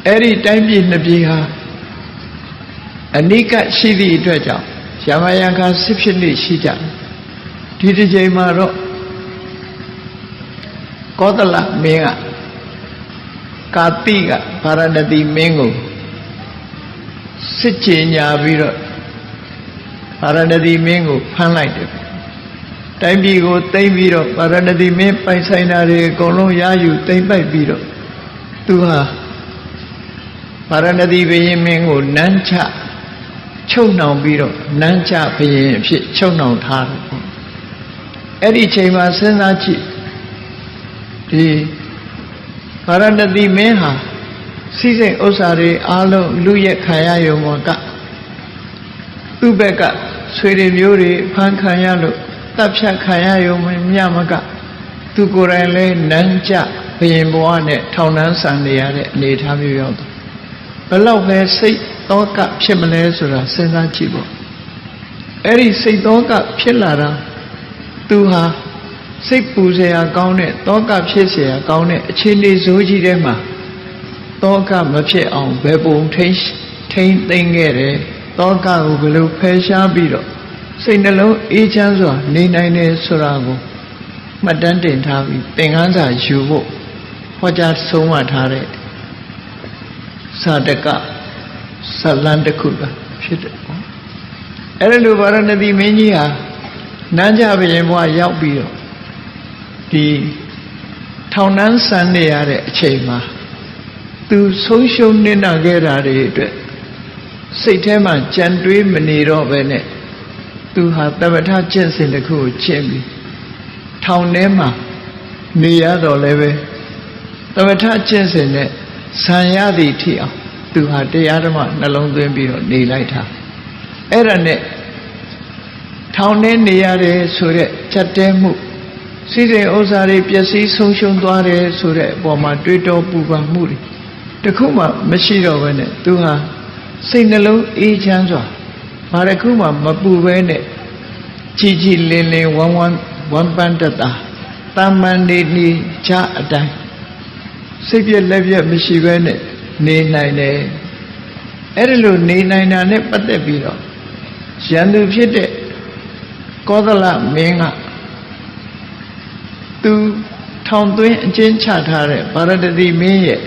အဲ့ဒီတိုင်းပြည်နှစ်ပြည်ဟာအနိကရှိသည့်အတွက်ကြောင့်ယံပါယံခါစစ်ဖြစ်နေရှိကြဒီတစ်ချိန်မှာတော့ကောသလမင်းကကာတိကဗာရဏသီမင်းကိုစစ်ချေညာပြီးတော့ဗာရဏသီမင်းကိုဖမ်းလိုက်တယ်တိုင်းပြည်ကိုသိမ်းပြီးတော့ဗာရဏသီမင်းပိုင်ဆိုင်တာတွေအကုန်လုံးရယူသိမ်းပိုက်ပြီးတော့သူဟာဗာရဏသီဘုရင်မင်းကိုနန်းချချုပ်နှောင်ပြီးတော့နန်းချဘုရင်အဖြစ်ချုပ်နှောင်ထားတယ်ပေါ့အဲ့ဒီချိန်မှာစဉ်းစားကြည့်ဒီဗာရဏသီမင်းဟာစီးစိမ်ဥစ္စာတွေအားလုံးလူရက်ခံရရုံမှာကသူ့ဘက်ကဆွေတွေမျိုးတွေဖမ်းခံရလို့တပ်ဖြတ်ခံရရုံမြမကသူကိုယ်တိုင်လဲနန်းကျဘုရင်ဘဝနဲ့ထောင်နှန်းဆန်နေရတဲ့အနေအထားမျိုးရောက်တယ်ဘယ်လောက်ပဲစိတ်သောကဖြစ်မလဲဆိုတာစဉ်းစားကြည့်ပေါ့အဲ့ဒီစိတ်သောကဖြစ်လာတာသူဟာစိတ်ပူเสียကောင်းတဲ့တောကဖြစ်เสียကောင်းတဲ့အခြေအနေဆိုးကြီးထဲမှာတောကမဖြစ်အောင်ဘယ်ပုံထိန်းသိမ်းခဲ့တယ်တောကကိုဘယ်လိုဖယ်ရှားပြီးတော့စိတ်နှလုံးအေးချမ်းစွာနေနိုင်တယ်ဆိုတာကိုမှတ်တမ်းတင်ထားပြီးသင်ခန်းစာယူဖို့ဟောကြားဆုံးမထားတဲ့စာတကဇလန်တစ်ခုပဲဖြစ်တယ်ပေါ့အဲ့ဒါလိုဗာရဏသီမင်းကြီးဟာနန်းကြဘုရင်ဘဝရောက်ပြီးတော့ဒီထောင်နှန်းဆန်နေရတဲ့အချိန်မှာသူဆုံးရှုံးနေတာခဲ့တာတွေအတွက်စိတ်ထဲမှာကြံတွေးမနေတော့ပဲနဲ့သူဟာသမထကျင့်စဉ်တစ်ခုကိုကျင့်ပြီးထောင်ထဲမှာနေရတော့လည်းပဲသမထကျင့်စဉ်နဲ့ဆံရသည်ထိအောင်သူဟာတရားဓမ္မနှလုံးသွင်းပြီးတော့နေလိုက်တာအဲ့ဒါနဲ့ထောင်ထဲနေရတယ်ဆိုတဲ့ကြက်တဲမှုစိတ်ရဲ့ဥစ္စာတွေပျက်စီးဆုံးရှုံးသွားတယ်ဆိုတဲ့အပေါ်မှာတွေးတောပူပန်မှုတွေတခုမှမရှိတော့ဘဲနဲ့သူဟာ စိတ်နှလုံးအေးချမ်းစွာဘာတစ်ခုမှမပူဘဲနဲ့ကြည်ကြည်လင်လင်ဝမ်းပန်းတတ်တာတာမန်နေချအတိုင်းစိတ်ပြက်လက်ပြက်မရှိဘဲနဲ့နေနိုင်တယ်အဲ့ဒီလိုနေနိုင်တာနဲ့ပတ်သက်ပြီးတော့ရန်သူဖြစ်တဲ့ကောသလမင်းကသူထောင်သွင်းအကျဉ်းချထားတဲ့ဗာရတတိမင်းရဲ့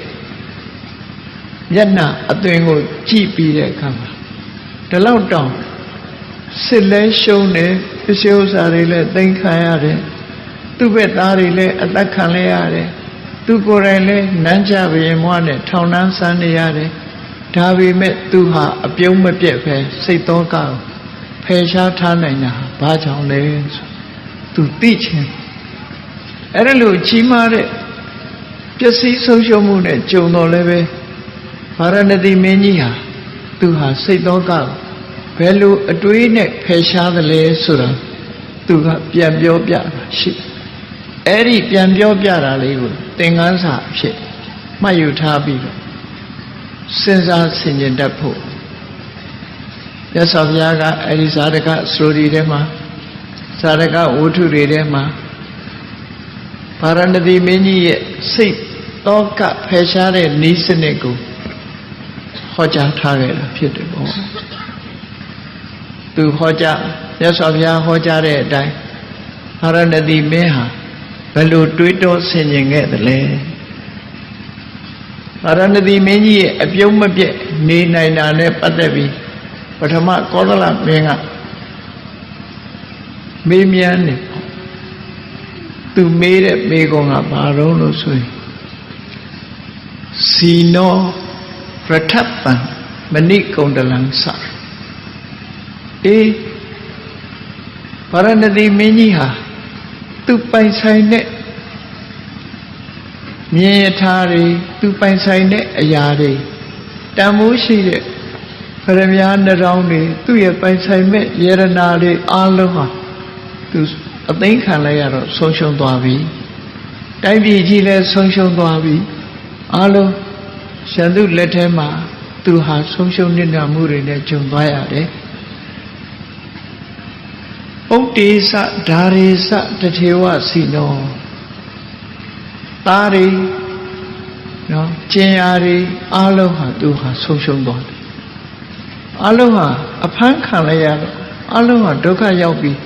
မျက်နှာအသွင်ကိုကြည့်ပြီးတဲ့အခါမှာဒီလောက်တောင်စစ်လဲရှုံးတယ်ပစ္စည်းဥစ္စာတွေလည်းသိမ်းခံရတယ်သူ့ဘက်သားတွေလည်းအသက်ခံလဲရတယ်သူကိုယ်တိုင်လည်းနန်းကြဘရင်မွားနဲ့ထောင်နှန်းဆန်းနေရတယ်ဒါပေမဲ့သူဟာအပြုံးမပြတ်ပဲစိတ်သောကကိုဖယ်ရှားထားနိုင်တာဘာကြောင့်လဲဆိုသူသိချင်းအဲ့ဒါလို့ကြီးမားတဲ့ပျက်စီးဆုံးရှုံးမှုနဲ့ကြုံတော်လည်းပဲဗာရဏသီမင်းကြီးဟာသူဟာစိတ်သောကကိုဘယ်လိုအတွေးနဲ့ဖယ်ရှားသလဲဆိုတာသူကပြန်ပြောပြတာရှိအဲ့ဒီပြန်ပြောပြတာလေးကိုသင်္ကန်းစာအဖြစ်မှတ်ယူထားပြီးတော့စဉ်းစားဆင်ခြင်တတ်ဖို့မြတ်စွာဘုရားကအဲ့ဒီဇာတကစရိုဒီထဲမှာဇာတကဝတ္ထုတွေထဲမှာဗာရဏသီမင်းကြီးရဲ့စိတ်သောကဖယ်ရှားတဲ့နည်းစနစ်ကိုဟောကြားထားခဲ့တာဖြစ်တယ်ပေါ့သူဟောကြားမြတ်စွာဘုရားဟောကြားတဲ့အတိုင်းဗာရဏသီမင်းဟာဘယ်လိုတွေးတောဆင်ခြင်ခဲ့သလဲဗာရဏသီမင်းကြီးရဲ့အပြုံးမပြတ်နေနိုင်တာနဲ့ပတ်သက်ပြီးပထမကောသလမင်းကမေးမြန်းနေသူမေးတဲ့မေးခွန်းကဘာလို့လို့ဆိုရင်စီနောရထပံမဏိကုန္ဒလံစဗာရဏသီမင်းကြီးဟာသူပိုင်ဆိုင်တဲ့မြင်ရထားတွေသူပိုင်ဆိုင်တဲ့အရာတွေတန်ဖိုးရှိတဲ့ဗရမ ्या နှရောင်းတွေသူ့ရဲ့ပိုင်ဆိုင်မဲ့ယရနာတွေအားလုံးဟာသူအသိခံလိုက်ရတော့ဆုံးရှုံးသွားပြီတိုင်းပြည်ကြီးလည်းဆုံးရှုံးသွားပြီအားလုံးရန်သူလက်ထဲမှာသူဟာဆုံးရှုံးနစ်နာမှုတွေနဲ့ကြုံသွားရတယ်ဥဒ္ဒေသဓာရေသတထေဝစီနောသားတွေနော်ကျင်ယာတွေအားလုံးဟာသူဟာဆုံးရှုံးသွားတယ်အားလုံးဟာအဖမ်းခံလိုက်ရတော့အားလုံးဟာဒုက္ခရောက်ပြီး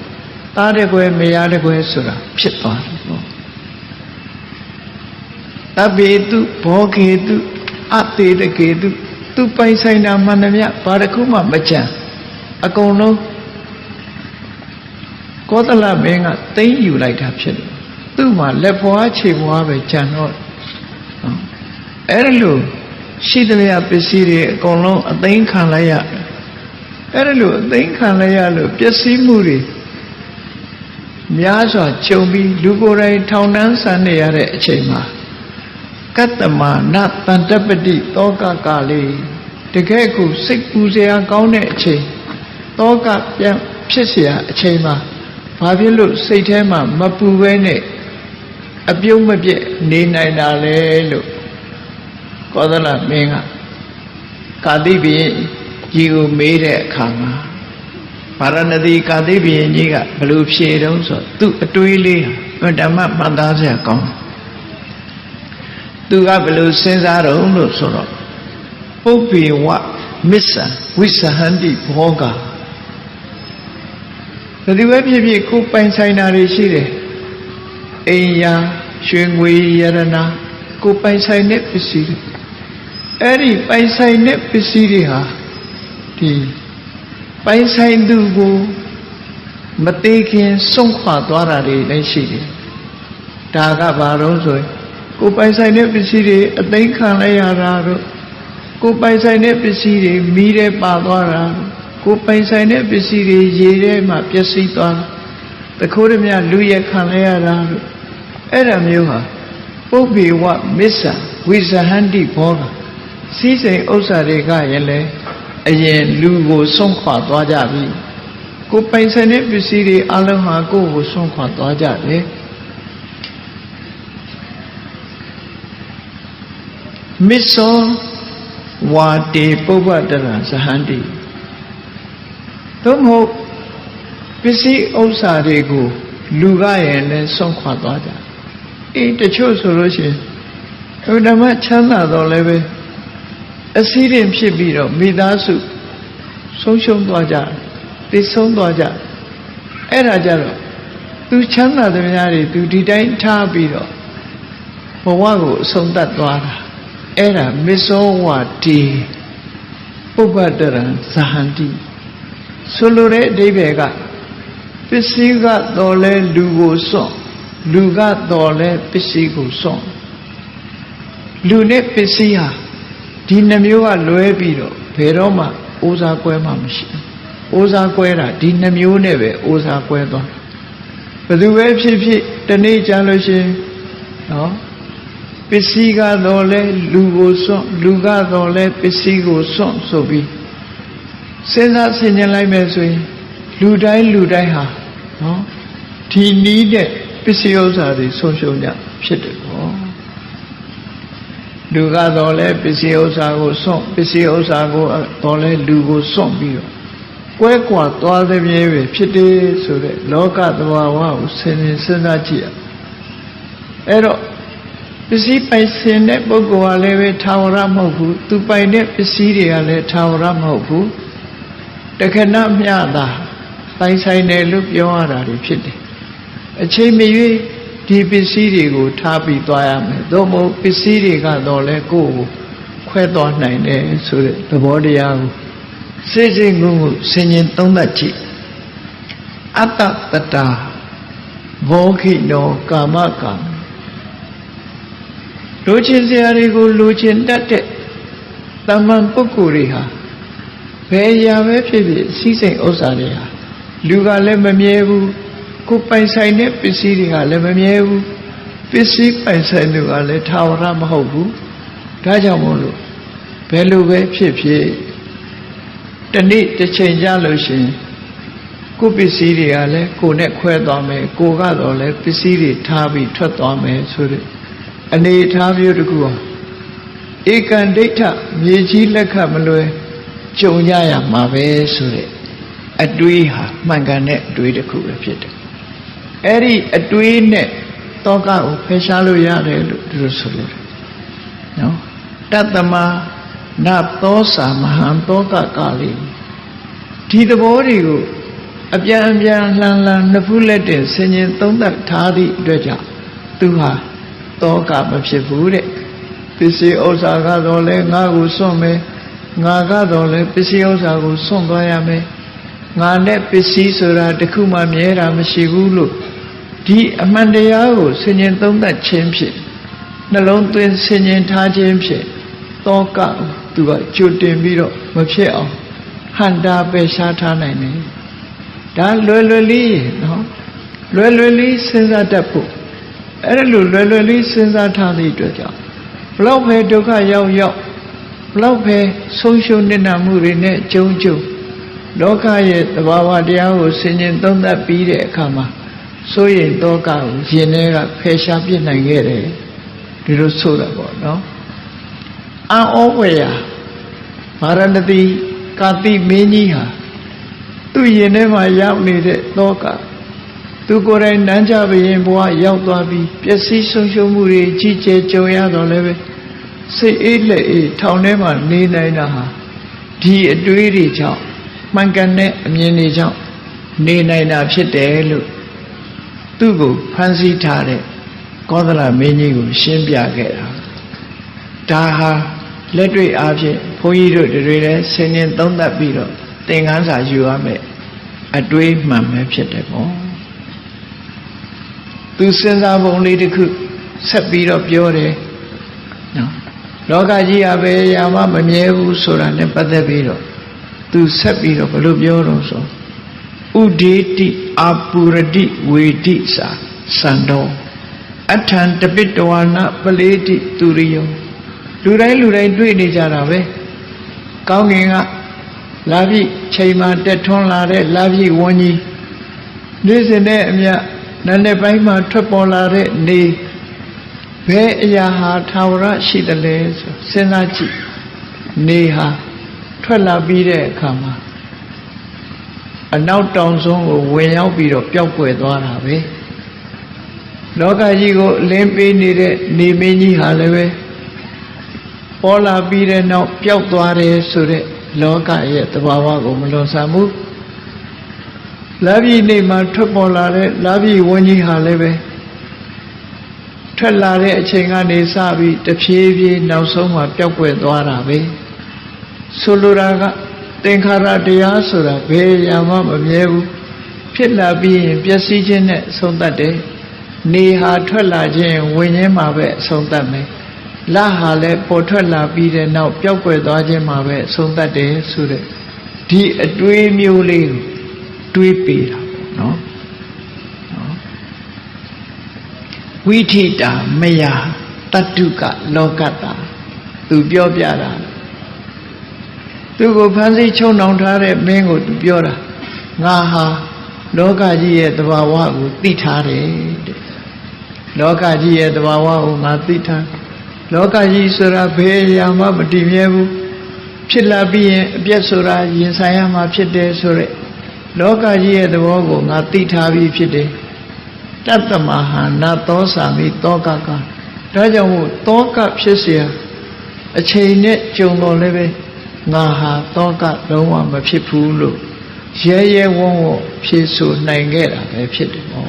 သားတဲ့ကွယ်မရတဲ့ကွယ်ဆိုတာဖြစ်သွားတယ်ပေါ့တပေတုဘောခေတုအတေတကေတုသူပိုင်ဆိုင်တာမှန်သမျှဘာတစ်ခုမှမကြံအကုန်လုံးကောသလမင်းကသိမ်းယူလိုက်တာဖြစ်တယ်သူ့မှာလက်ဖွားခြေဖွားပဲကြံတော့အဲ့ဒါလို့ရှိသမျှပစ္စည်းတွေအကုန်လုံးအသိမ်းခံလိုက်ရအဲ့ဒါလို့အသိမ်းခံလိုက်ရလို့ပျက်စီးမှုတွေများစွာကြုံပြီးလူကိုယ်တိုင်ထောင်နှန်းဆန်းနေရတဲ့အချိန်မှာကတ္တမနတန္တပတိတောကကလေးတကယ်ကိုစိတ်ပူစရာကောင်းတဲ့အချိန်တောကပြန်ဖြစ်เสียအချိန်မှာဘာဖြစ်လို့စိတ်ထဲမှာမပူဘဲနဲ့အပြုံးမပြတ်နေနိုင်တာလဲလို့ကောသလမင်းကကာတိဘုရင်ကြီးကိုမေးတဲ့အခါမှာဗာရဏသီကာတိဘုရင်ကြီးကဘယ်လိုဖြေတုံးဆိုသူ့အတွေးလေးဓမ္မမှတ်သားစရာကောင်းသူကဘယ်လိုစဉ်းစားတုံးလို့ဆိုတော့ပုပ္ပေဝမစ္ဆံဝိသဟန္တိဘောဂဘယ်သူပဲဖြစ်ဖြစ်ကိုပိုင်ဆိုင်တာတွေရှိတယ်အိမ်ယာရွှေငွေယရနာကိုပိုင်ဆိုင်တဲ့ပစ္စည်းတွေအဲ့ဒီပိုင်ဆိုင်တဲ့ပစ္စည်းတွေဟာဒီပိုင်ဆိုင်သူကိုမသေးခင်ဆုံးခွာသွားတာတွေလည်းရှိတယ်ဒါကဘာလို့ဆိုရင်ကိုပိုင်ဆိုင်တဲ့ပစ္စည်းတွေအသိခံလိုက်ရတာတို့ကိုပိုင်ဆိုင်တဲ့ပစ္စည်းတွေမီးထဲပါသွားတာကိုပိုင်ဆိုင်တဲ့ပစ္စည်းတွေရေထဲမှာပျက်စီးသွားတခိုးရမြလူရက်ခံလိုက်ရတာတို့အဲ့ဒါမျိုးဟာပုပ္ပေဝမစ္ဆာဝိဇဟန္တိဘောကစီးစိမ်ဥစ္စာတွေကရင်လေအရင်လူကိုဆုံးခွာသွားကြပြီကိုပိုင်ဆိုင်တဲ့ပစ္စည်းတွေအလုံးဟာကိုယ့်ကိုဆုံးခွာသွားကြတယ်မစ္ဆော ဝါတေပုပ္ပတရဇဟန္တိသို့မဟုတ်ပစ္စည်းဥစ္စာတွေကိုလူကရင်လည်းဆုံးခွာသွားကြတချို့ဆိုလို့ရှိရင်ဓမ္မချမ်းသာတော့လည်းပဲအစည်းရင်ဖြစ်ပြီးတော့မိသားစုဆုံးရှုံးသွားကြသိဆုံးသွားကြအဲ့ဒါကြတော့သူချမ်းသာတဲ့များတွေသူဒီတိုင်းထားပြီးတော့ဘဝကိုအဆုံးသတ်သွားတာအဲ့ဒါမစ္ဆောဝတိပုပ္ပတရံဇဟန္တိဆိုလိုတဲ့အဓိပ္ပာယ်ကပစ္စည်းကတော့လဲလူကိုစွန့်လူကတော့လဲပစ္စည်းကိုစွန့်လူနဲ့ပစ္စည်းဟာဒီနှမျိုးကလွဲပြီးတော့ဘယ်တော့မှအိုးစားကွဲမှမရှိဘူးအိုးစားကွဲတာဒီနှမျိုးနဲ့ပဲအိုးစားကွဲသွားဘယ်သူပဲဖြစ်ဖြစ်တနေ့ကြာလို့ရှိရင်နော်ပစ္စည်းကတော့လဲလူကိုစွန့်လူကတော့လဲပစ္စည်းကိုစွန့်ဆိုပြီးစဉ်းစားဆင်ခြင်လိုက်မယ်ဆိုရင်လူတိုင်းဟာနော်ဒီနည်းတဲ့ပစ္စည်းဥစ္စာတွေဆုံးရှုံးကြဖြစ်တယ်ပေါ့လူကတော့လဲပစ္စည်းဥစ္စာကိုစွန့်ပစ္စည်းဥစ္စာကိုတော့လဲလူကိုစွန့်ပြီးတော့ကွဲကွာသွားတဲ့ပြေပဲဖြစ်တယ်ဆိုတဲ့လောကသဘာဝကိုစဉ်းစားကြည့်ရအဲ့တော့ပစ္စည်းပိုင်ရှင်တဲ့ပုဂ္ဂိုလ်ကလည်းပဲထာဝရမဟုတ်ဘူးသူပိုင်တဲ့ပစ္စည်းတွေကလည်းထာဝရမဟုတ်ဘူးတခဏမျှတာပိုင်ဆိုင်တယ်လို့ပြောရတာတွေဖြစ်တယ်အချိန်မရွေးဒီပစ္စည်းတွေကိုထားပြီးသွားရမယ်သို့မဟုတ်ပစ္စည်းတွေကတော့လည်းကိုယ့်ကိုခွဲသွားနိုင်တယ်ဆိုတဲ့သဘောတရားကိုစိတ်ငုံဆင်ញင်သုံးသပ်ကြည့်အတ္တတတာဘောခိနောကာမကံလိုချင်စရာတွေကိုလိုချင်တတ်တဲ့တမန်ပုဂ္ဂိုလ်တွေဟာဘယ်အရာပဲဖြစ်ဖြစ်စီးစိမ်ဥစ္စာတွေဟာလူကလည်းမမြဲဘူးကိုယ်ပိုင်ဆိုင်တဲ့ပစ္စည်းတွေကလည်းမမြဲဘူးပစ္စည်းပိုင်ဆိုင်သူကလည်းထာဝရမဟုတ်ဘူးဒါကြောင့်မို့လို့ဘယ်လိုပဲဖြစ်ဖြစ်တနေ့တစ်ချိန်ကြလို့ရှိရင်ကိုယ်ပစ္စည်းတွေကလည်းကိုယ်နဲ့ခွဲသွားမယ်ကိုယ်ကတော့လည်းပစ္စည်းတွေထားပြီးထွက်သွားမယ်ဆိုတဲ့အနေထားမျိုးတစ်ခုဟာဧကံဒိဋ္ဌမြေကြီးလက်ခမလွယ်ကြုံကြရမှာပဲဆိုတဲ့အတွေးဟာမှန်ကန်တဲ့အတွေးတစ်ခုပဲဖြစ်တယ်အဲ့ဒီအတွေးနဲ့တောကကိုဖယ်ရှားလို့ရတယ်လို့သူတို့ဆိုလို့နော်တတ္တမနသောစာမဟံတောကကာလိဒီသဘောတွေကိုအပြန်လှန်နှစ်ဖူးလက်တင်ဆင်ញင်သုံးသပ်ထားသည့်အတွက်ကြောင့်သူဟာတောကမဖြစ်ဘူးတဲ့ပစ္စည်းဥစ္စာကတော့လဲငါကိုစွန့်မယ်ငါကတော့လဲပစ္စည်းဥစ္စာကိုစွန့်သွားရမယ်ငါနဲ့ပစ္စည်းဆိုတာတခုမှမြဲတာမရှိဘူးလို့ဒီအမှန်တရားကိုဆင်ញင်သုံးသပ်ခြင်းဖြင့်နှလုံးသွင်းဆင်ញင်ထားခြင်းဖြင့်တောကသူကကြိုတင်ပြီးတော့မဖြစ်အောင်ဟန္တာပယ်ရှားထားနိုင်တယ်ဒါလွယ်လေးနော်လွယ်လေးစဉ်းစားတတ်ဖို့အဲ့လိုလွယ်လေးစဉ်းစားထားသည့်အတွက်ကြောင့်ဘလောက်ပဲဒုက္ခရောက်ဘလောက်ပဲဆုံးရှုံးနေတာမှုတွေနဲ့ကြုံလောကရဲ့သဘာဝတရားကိုဆင်ញင်သုံးသပ်ပြီးတဲ့အခါမှာစိုးရိမ်တောကကိုရင်ထဲကဖယ်ရှားပြစ်နိုင်ခဲ့တယ်ဒီလိုဆိုတာပေါ့နော်အံ့ဩဝေယဗာရဏသီကာတိမင်းကြီးဟာသူ့ရင်ထဲမှာရောက်နေတဲ့တောကသူကိုယ်တိုင်နန်းကြဘရင်ဘဝရောက်သွားပြီးပျက်စီးဆုံးရှုံးမှုတွေကြီးကျယ်ကြုံရတော့လည်းပဲစိတ်အေးလက်အေးထောင်ထဲမှာနေနိုင်တာဟာဒီအတွေးတွေကြောင့်မှန်ကန်တဲ့အမြင်တွေကြောင့်နေနိုင်တာဖြစ်တယ်လို့သူ့ကိုဖန်ဆီးထားတဲ့ကောသလမင်းကြီးကိုရှင်းပြခဲ့တာဒါဟာလက်တွေ့အားဖြင့်ဘုန်းကြီးတို့တွေလည်းဆင်ញင်သုံးသပ်ပြီးတော့သင်ခန်းစာယူရမယ်အတွေးမှန်ပဲဖြစ်တယ်ပေါ့သူစဉ်းစားပုံလေးတစ်ခုဆက်ပြီးတော့ပြောတယ်နော်လောကကြီးဟာပဲရာမမမြဲဘူးဆိုတာနဲ့ပတ်သက်ပြီးတော့သူဆက်ပြီးတော့ဘယ်လိုပြောတော့ဆိုဥဒေတိအာပုရတိဝေတိစာစံတော်အထံတပိတဝါနပလေတိသူရိယောလူတိုင်းတွေ့နေကြတာပဲကောင်းကင်ကလာပြီချိန်မှတက်ထွန်းလာတဲ့လာပြီဝန်းကြီးနေ့စဉ်နဲ့အမျှနာနဲ့ပိုင်းမှာထွက်ပေါ်လာတဲ့နေဘယ်အရာဟာထာဝရရှိတယ်လဲဆိုစဉ်းစားကြည့် နေဟာထွက်လာပြီးတဲ့အခါမှာအနောက်တောင်ဆုံးကိုဝင်ရောက်ပြီးတော့ပျောက်ကွယ်သွားတာပဲလောကကြီးကိုလင်းပေးနေတဲ့နေမင်းကြီးဟာလည်းပဲပေါ်လာပြီးတဲ့နောက်ပျောက်သွားတယ်ဆိုတဲ့လောကရဲ့သဘာဝကိုမလွန်ဆန်ဘူးလာပြီးနေမှာထွက်ပေါ်လာတဲ့လာပြီးဝန်းကြီးဟာလည်းပဲထွက်လာတဲ့အချိန်ကနေစပြီးတဖြည်းဖြည်းနောက်ဆုံးမှာပျောက်ကွယ်သွားတာပဲဆိုလိုတာကသင်္ခါရတရားဆိုတာဘယ်ရာမှမမြဲဘူးဖြစ်လာပြီးရင်ပျက်စီးခြင်းနဲ့ဆုံးတတ်တယ်နေဟာထွက်လာခြင်းဝင်ခြင်းမှာပဲအဆုံးသတ်မယ်လဟာလည်းပေါ်ထွက်လာပြီးတဲ့နောက်ပျောက်ကွယ်သွားခြင်းမှာပဲအဆုံးသတ်တယ်ဆိုတဲ့ဒီအတွေးမျိုးလေးကိုတွေးပေးတာပေါ့နော်ဝိထိတာမယတတ္တုကလောကတာသူပြောပြတာသူကိုဖန်ဆီးချုံနှောင်ထားတဲ့မင်းကိုသူပြောတာငါဟာလောကကြီးရဲ့သဘာဝကိုသိထားတယ်တဲ့လောကကြီးရဲ့သဘာဝကိုငါသိထားလောကကြီးဆိုတာဘယ်ရာမှမတည်မြဲဘူးဖြစ်လာပြီးရင်အပြည့်ဆိုတာရင်ဆိုင်ရမှာဖြစ်တယ်ဆိုရက်လောကကြီးရဲ့သဘောကိုငါသိထားပြီးဖြစ်တယ်တတ္တမဟာနာသောစာမိတောကကဒါကြောင့်မို့တောကဖြစ်เสียအချိန်နဲ့ကြုံတော်လည်းပဲငါဟာတောကလုံးဝမဖြစ်ဘူးလို့ရဲရဲဝံ့ဝံ့ဖြေဆိုနိုင်ခဲ့တာပဲဖြစ်တယ်ဟော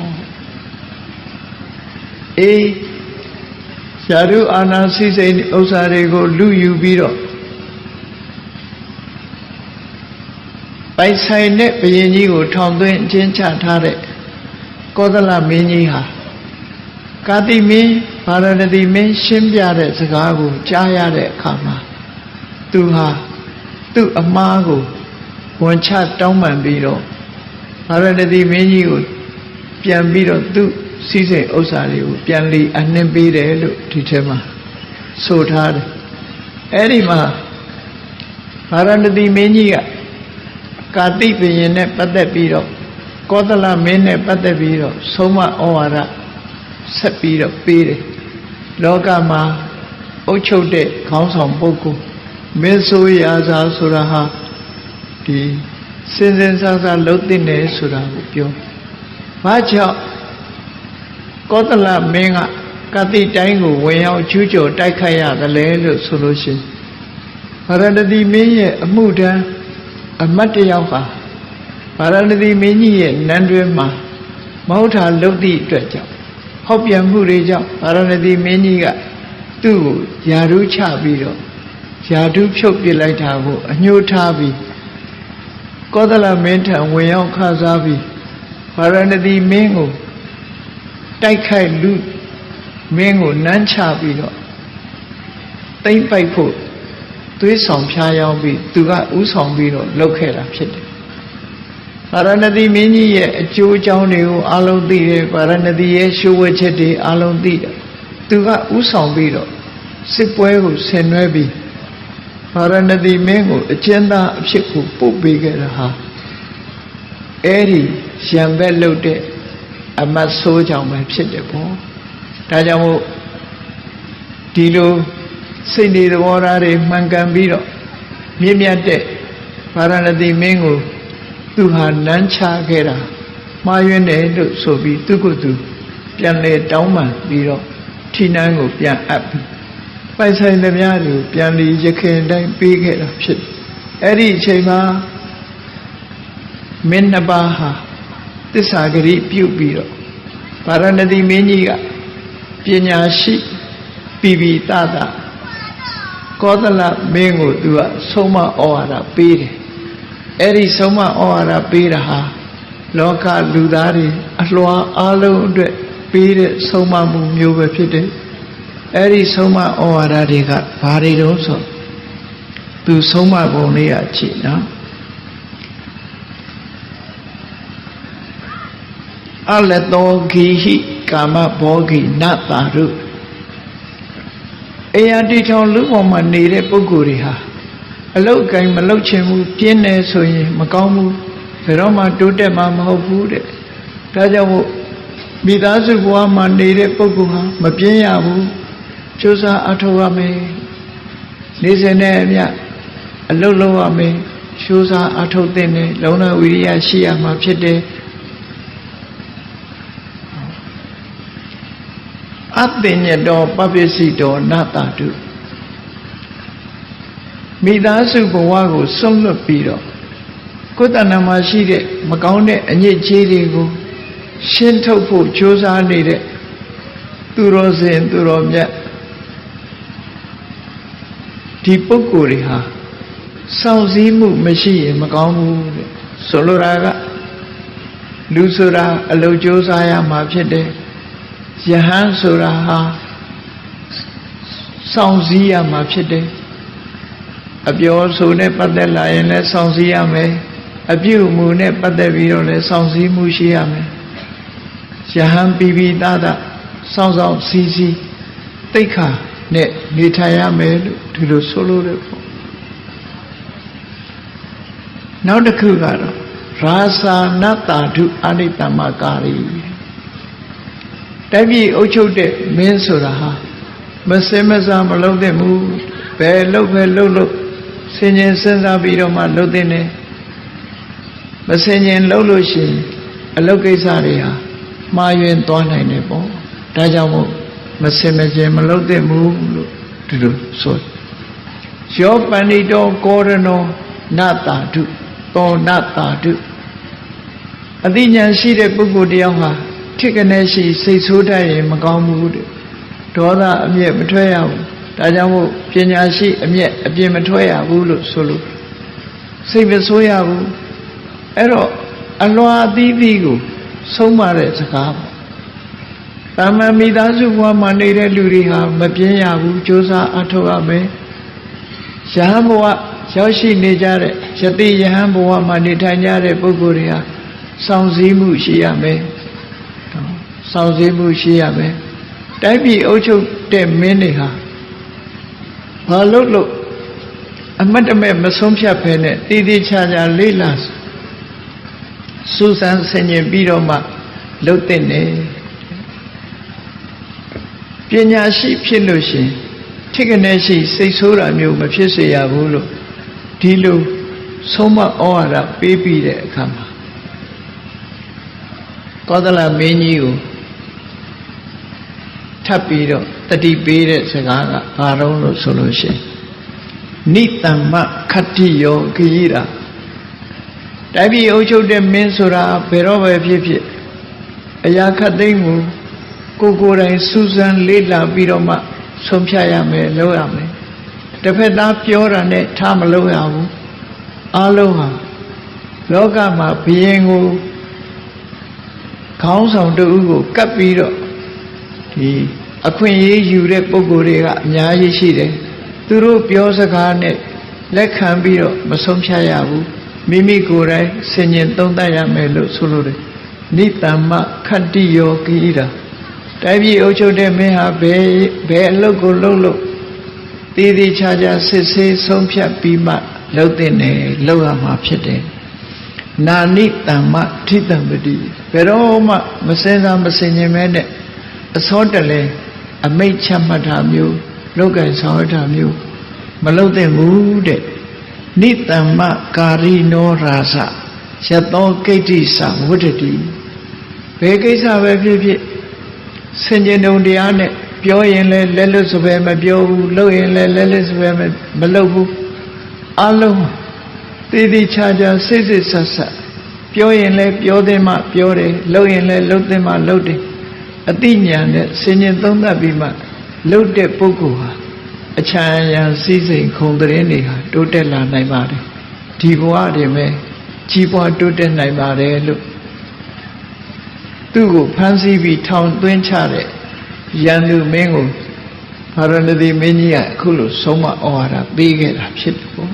အေးရှားရုအာနာစိစိန်ဥစ္စာတွေကိုလူယူပြီးတော့ပိုင်ဆိုင်တဲ့ဘုရင်ကြီးကိုထောင်သွင်းအကျဉ်းချထားတဲ့ကောသလမင်းကြီးဟာကာတိမင်းဗာရဏသီမင်းရှင်းပြတဲ့စကားကိုကြားရတဲ့အခါမှာသူဟာသူ့အမှားကိုဝန်ချတောင်းပန်ပြီးတော့ဗာရဏသီမင်းကြီးကိုပြန်ပြီးတော့သူ့စီးစိမ်ဥစ္စာတွေကိုပြန်လီအနှင်းပေးတယ်လို့ဒီထဲမှာဆိုထားတယ်အဲ့ဒီမှာဗာရဏသီမင်းကြီးကကာတိဘုရင်နဲ့ပတ်သက်ပြီးတော့ကောသလမင်းနဲ့ပတ်သက်ပြီးတော့ဆုံးမဩဝါဒဆက်ပြီးတော့ပေးတယ်လောကမှာအုပ်ချုပ်တဲ့ခေါင်းဆောင်ပုဂ္ဂိုလ်မင်းဆိုရာဇာဆိုတာဟာဒီစင်စင်ဆာဆာလှုပ်တင်တယ်ဆိုတာကိုပြောဘာကြောင့်ကောသလမင်းကကတိတိုင်းကိုဝင်ရောက်ကျူးကျော်တိုက်ခိုက်ရတယ်လဲလို့ဆိုလို့ရှိရင်ဗာရဏသီမင်းရဲ့အမှုတန်းအမတ်တယောက်ဟာဗာရဏသီမင်းကြီးရဲ့နန်းတွင်မှာမဟုတ်တာလုပ်သည့်အတွက်ကြောင့်ဟောက်ပြန်မှုတွေကြောင့်ဗာရဏသီမင်းကြီးကသူ့ကိုယာဓုချပြီးတော့ယာဓုဖြုတ်ပစ်လိုက်တာကိုအညှိုးထားပြီးကောသလမင်းထံဝင်ရောက်ခစားပြီးဗာရဏသီမင်းကိုတိုက်ခိုက်လူမင်းကိုနမ်းချပြီးတော့တိမ့်ပိုက်ဖို့သွေးဆောင်ဖျားယောင်းပြီးသူကဥဆောင်ပြီးတော့လှုပ်ခဲ့တာဖြစ်တယ်ဗာရဏသီမင်းကြီးရဲ့အကျိုးအကြောင်းတွေကိုအလုံးသိတယ်ဗာရဏသီရဲ့ရှိုးဝဲချက်တွေအလုံးသိတယ်သူကဥဆောင်ပြီးတော့စစ်ပွဲကိုဆင်နွှဲပြီးဗာရဏသီမင်းကိုအကျဉ်းသားအဖြစ်ကိုပို့ပေးခဲ့တာဟာအဲ့ဒီရံဘက်လှုပ်တဲ့အမတ်ဆိုးကြောင့်ပဲဖြစ်တယ်ပေါ့ဒါကြောင့်မို့ဒီလိုစိတ်နေသဘောထားတွေမှန်ကန်ပြီးတော့မြင့်မြတ်တဲ့ဗာရဏသီမင်းကိုသူဟာနမ်းချခဲ့တာမှားယွင်းတယ်လို့ဆိုပြီးသူကသူပြန်လေတောင်းပန်ပြီးတော့ထီနန်းကိုပြန်အပ်ပြီးပိုင်ဆိုင်သမျှတွေကိုပြန်လီရခင်တိုင်းပေးခဲ့တာဖြစ်အဲ့ဒီအချိန်မှာမင်းနှစ်ပါးဟာသစ္စာဂရိပြုပြီးတော့ဗာရဏသီမင်းကြီးကပညာရှိပြီးပြီးတတကောသလမင်းကိုသူကဆုံးမဩဝါဒပေးတယ်အဲ့ဒီဆုံးမဩဝါဒပေးတာဟာလောကလူသားတွေအလွှာအလုံးအတွက်ပေးတဲ့ဆုံးမမှုမျိုးပဲဖြစ်တယ်အဲ့ဒီဆုံးမဩဝါဒတွေကဘာတွေတုံးဆိုသူဆုံးမပုံလေးရကြည့်နော်အလတောဂိဟိကာမဘောဂိနတာရုအေယတိထောင်လူပေါ်မှာနေတဲ့ပုဂ္ဂိုလ်တွေဟာအလုတ်ကင်မလုတ်ချင်ဘူးပြင်းနေဆိုရင်မကောင်းဘူးဘယ်တော့မှတိုးတက်မှာမဟုတ်ဘူးတဲ့ဒါကြောင့်မို့မိသားစုဘဝမှာနေတဲ့ပုဂ္ဂိုလ်ဟာမပြင်းရဘူးကြိုးစားအထောက်ရမယ်နေစဉ်နဲ့အမျှ အလုံးလုံးရမယ်ရှိုးစားအထုတ်တဲ့နဲ့လုံလဝိရိယရှိရမှာဖြစ်တယ်အပင်ညတောပပစ္စည်းတော်နတတုမိသားစုဘဝကိုဆုံးလွတ်ပြီးတော့ကိုယ်တဏ္ဍာမှာရှိတဲ့မကောင်းတဲ့အညစ်အကြေးတွေကိုရှင်းထုတ်ဖို့ကြိုးစားနေတဲ့သူတော်စင်သူတော်မြတ်ဒီပုဂ္ဂိုလ်တွေဟာစောင့်စည်းမှုမရှိရင်မကောင်းဘူးတဲ့ဆိုလိုတာကလူဆိုတာအလုပ်ကြိုးစားရမှာဖြစ်တယ်ယဟန်ဆိုတာဟာစောင့်စည်းရမှာဖြစ်တယ်အပြောဆိုနဲ့ပတ်သက်လာရင်လည်းစောင့်စည်းရမယ်အပြုအမူနဲ့ပတ်သက်ပြီးတော့လည်းစောင့်စည်းမှုရှိရမယ်ယဟန်ပြီးပြီးသားစောင့်စောင့်စည်းစည်းတိတ်ခါနဲ့နေထိုင်ရမယ်လို့ဒီလိုဆိုလို့လည်းပေါ့နောက်တစ်ခုကတော့ရာသာနတ္တာဓုအနိတ္တမကာရီတိုက်ပြည်အုပ်ချုပ်တဲ့မင်းဆိုတာဟာမစင်မစားမလုပ်သင့်ဘူးဘယ်လုပ်ပဲလုပ်ဆင်ញင်စဉ်းစားပြီးတော့မှလုပ်သင့်တယ်မဆင်ញင်လုပ်လို့ရှိရင်အလုပ်ကိစ္စတွေဟာမှားယွင်းသွားနိုင်တယ်ပေါ့ဒါကြောင့်မို့မစင်မကျင်မလုပ်သင့်ဘူးလို့ဒီလိုဆိုယောပဏိတောကောရဏောနတ္တာဓုသောနတ္တာဓုအသိဉာဏ်ရှိတဲ့ပုဂ္ဂိုလ်တယောက်ဟာထိကနေရှိစိတ်ဆိုးတတ်ရင်မကောင်းဘူးတဲ့ဒေါသအမျက်မထွက်ရဘူးဒါကြောင့်မို့ပညာရှိအမျက်အပြင်မထွက်ရဘူးလို့ဆိုလို့စိတ်မဆိုးရဘူးအဲ့တော့အလွာအသီးသီးကိုဆုံးမတဲ့စကားပေါ့တာမန်မိသားစုဘဝမှာနေတဲ့လူတွေဟာမပြင်းရဘူးကြိုးစားအထောက်ရမယ်ယဟန်ဘဝရောက်ရှိနေကြတဲ့ယတိယဟန်ဘဝမှာနေထိုင်ကြတဲ့ပုဂ္ဂိုလ်တွေဟာစောင့်စည်းမှုရှိရမယ်စောင့်စည်းမှုရှိရမယ်တိုက်ပြည်အုပ်ချုပ်တဲ့မင်းတွေဟာဘာလို့အမတ်တမဲ့မဆုံးဖြတ်ဖဲနဲ့တည်တည်ချာချာလေးလာစူးစမ်းဆင်ခြင်ပြီးတော့မှလုပ်တဲ့နေပညာရှိဖြစ်လို့ရှင်ထိကနေရှိစိတ်ဆိုးတာမျိုးမဖြစ်စေရဘူးလို့ဒီလိုဆုံးမဩဝါဒပေးပြီးတဲ့အခါမှာကောသလမင်းကြီးကိုထပ်ပြီးတော့တတိပေးတဲ့စကားကဘာတော့လို့ဆိုလို့ရှိရင်နိတ္တမခတ္တိယောဂိရာတိုက်ပြည်အုပ်ချုပ်တဲ့မင်းဆိုတာဘယ်တော့ပဲဖြစ်ဖြစ်အရာခတ်သိမ်းကိုကိုယ်တိုင်စူးစမ်းလေ့လာပြီးတော့မှဆုံးဖြတ်ရမယ်လုပ်ရမယ်တစ်ဖက်သားပြောတာနဲ့ထားမလုပ်ရဘူးအလုံးဟာလောကမှာဘုရင်ကိုခေါင်းဆောင်တူကိုကပ်ပြီးတော့ဒီအခွင့်အရေးယူတဲ့ပုဂ္ဂိုလ်တွေကအများကြီးရှိတယ်သူတို့ပြောစကားနဲ့လက်ခံပြီးတော့မဆုံးဖြတ်ရဘူးမိမိကိုယ်တိုင်ဆင်ញင်သုံးသပ်ရမယ်လို့ဆိုလိုတယ်နိတ္တမခတ္တိယောဂိရာတိုက်ပြည်အုပ်ချုပ်တဲ့မင်းဟာဘယ်အလုပ်ကိုလုပ်တည်တည်ချာချာစစ်ဆေးဆုံးဖြတ်ပြီးမှလုပ်တဲ့နေလုပ်ရမှာဖြစ်တယ်နာနိတ္တမထိတံပတိဘယ်တော့မှမစင်စားမဆင်ញင်မဲနဲ့အစောတလဲအမိတ်ချမှတ်တာမျိုးလောကဆောင်ရတာမျိုးမလုပ်သင့်ဘူးတဲ့နိတ္တမကာရိနောရာဇယတောကိတ္တိသဝတ္တတိဘယ်ကိစ္စပဲဖြစ်ဖြစ်ဆင်ခြင်တုံတရားနဲ့ပြောရင်လည်းလက်လွတ်စပယ်မပြောဘူးလုပ်ရင်လည်းလက်လွတ်စပယ်မလုပ်ဘူးအလုံးတည်တည်ချာချာစိတ်စစ်ဆက်ဆက်ပြောရင်လည်းပြောသင့်မှပြောတယ်လုပ်ရင်လည်းလုပ်သင့်မှလုပ်တယ်အတိညာနဲ့ဆင်ခြင်သုံးသပ်ပြီးမှလုပ်တဲ့ပုဂ္ဂိုလ်ဟာအချမ်းအယံစည်းစိမ်ခုံတရင်တွေဟာတိုးတက်လာနိုင်ပါတယ်ဒီဘဝတွေမှာကြီးပွားတိုးတက်နိုင်ပါတယ်လို့သူ့ကိုဖမ်းဆီးပြီးထောင်သွင်းချတဲ့ရန်သူမင်းကိုဗာရဏသီမင်းကြီးကအခုလိုဆုံးမဩဝါဒပေးခဲ့တာဖြစ်တယ်ပေါ့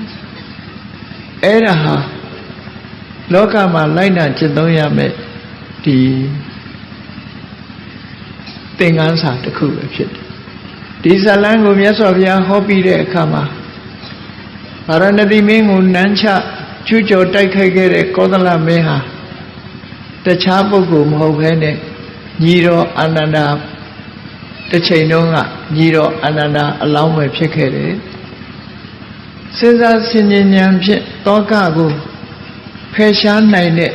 အဲ့ဒါဟာလောကမှာလိုက်နာကျင့်သုံးရမယ်ဒီသင်္ကန်းစာတစ်ခုပဲဖြစ်တယ်ဒီဇလံကိုမြတ်စွာဘုရားဟောပြီးတဲ့အခါမှာဗာရဏသီမင်းကိုနန်းချကျူးကျော်တိုက်ခိုက်ခဲ့တဲ့ကောသလမင်းဟာတခြားပုဂ္ဂိုလ်မဟုတ်ဘဲနဲ့ညီတော်အာနန္ဒာတစ်ချိန်တုန်းကညီတော်အာနန္ဒာအလောင်းပဲဖြစ်ခဲ့တယ် စဉ်းစားဆင်ခြင်ဉာဏ်ဖြင့်တောကကိုဖယ်ရှားနိုင်တဲ့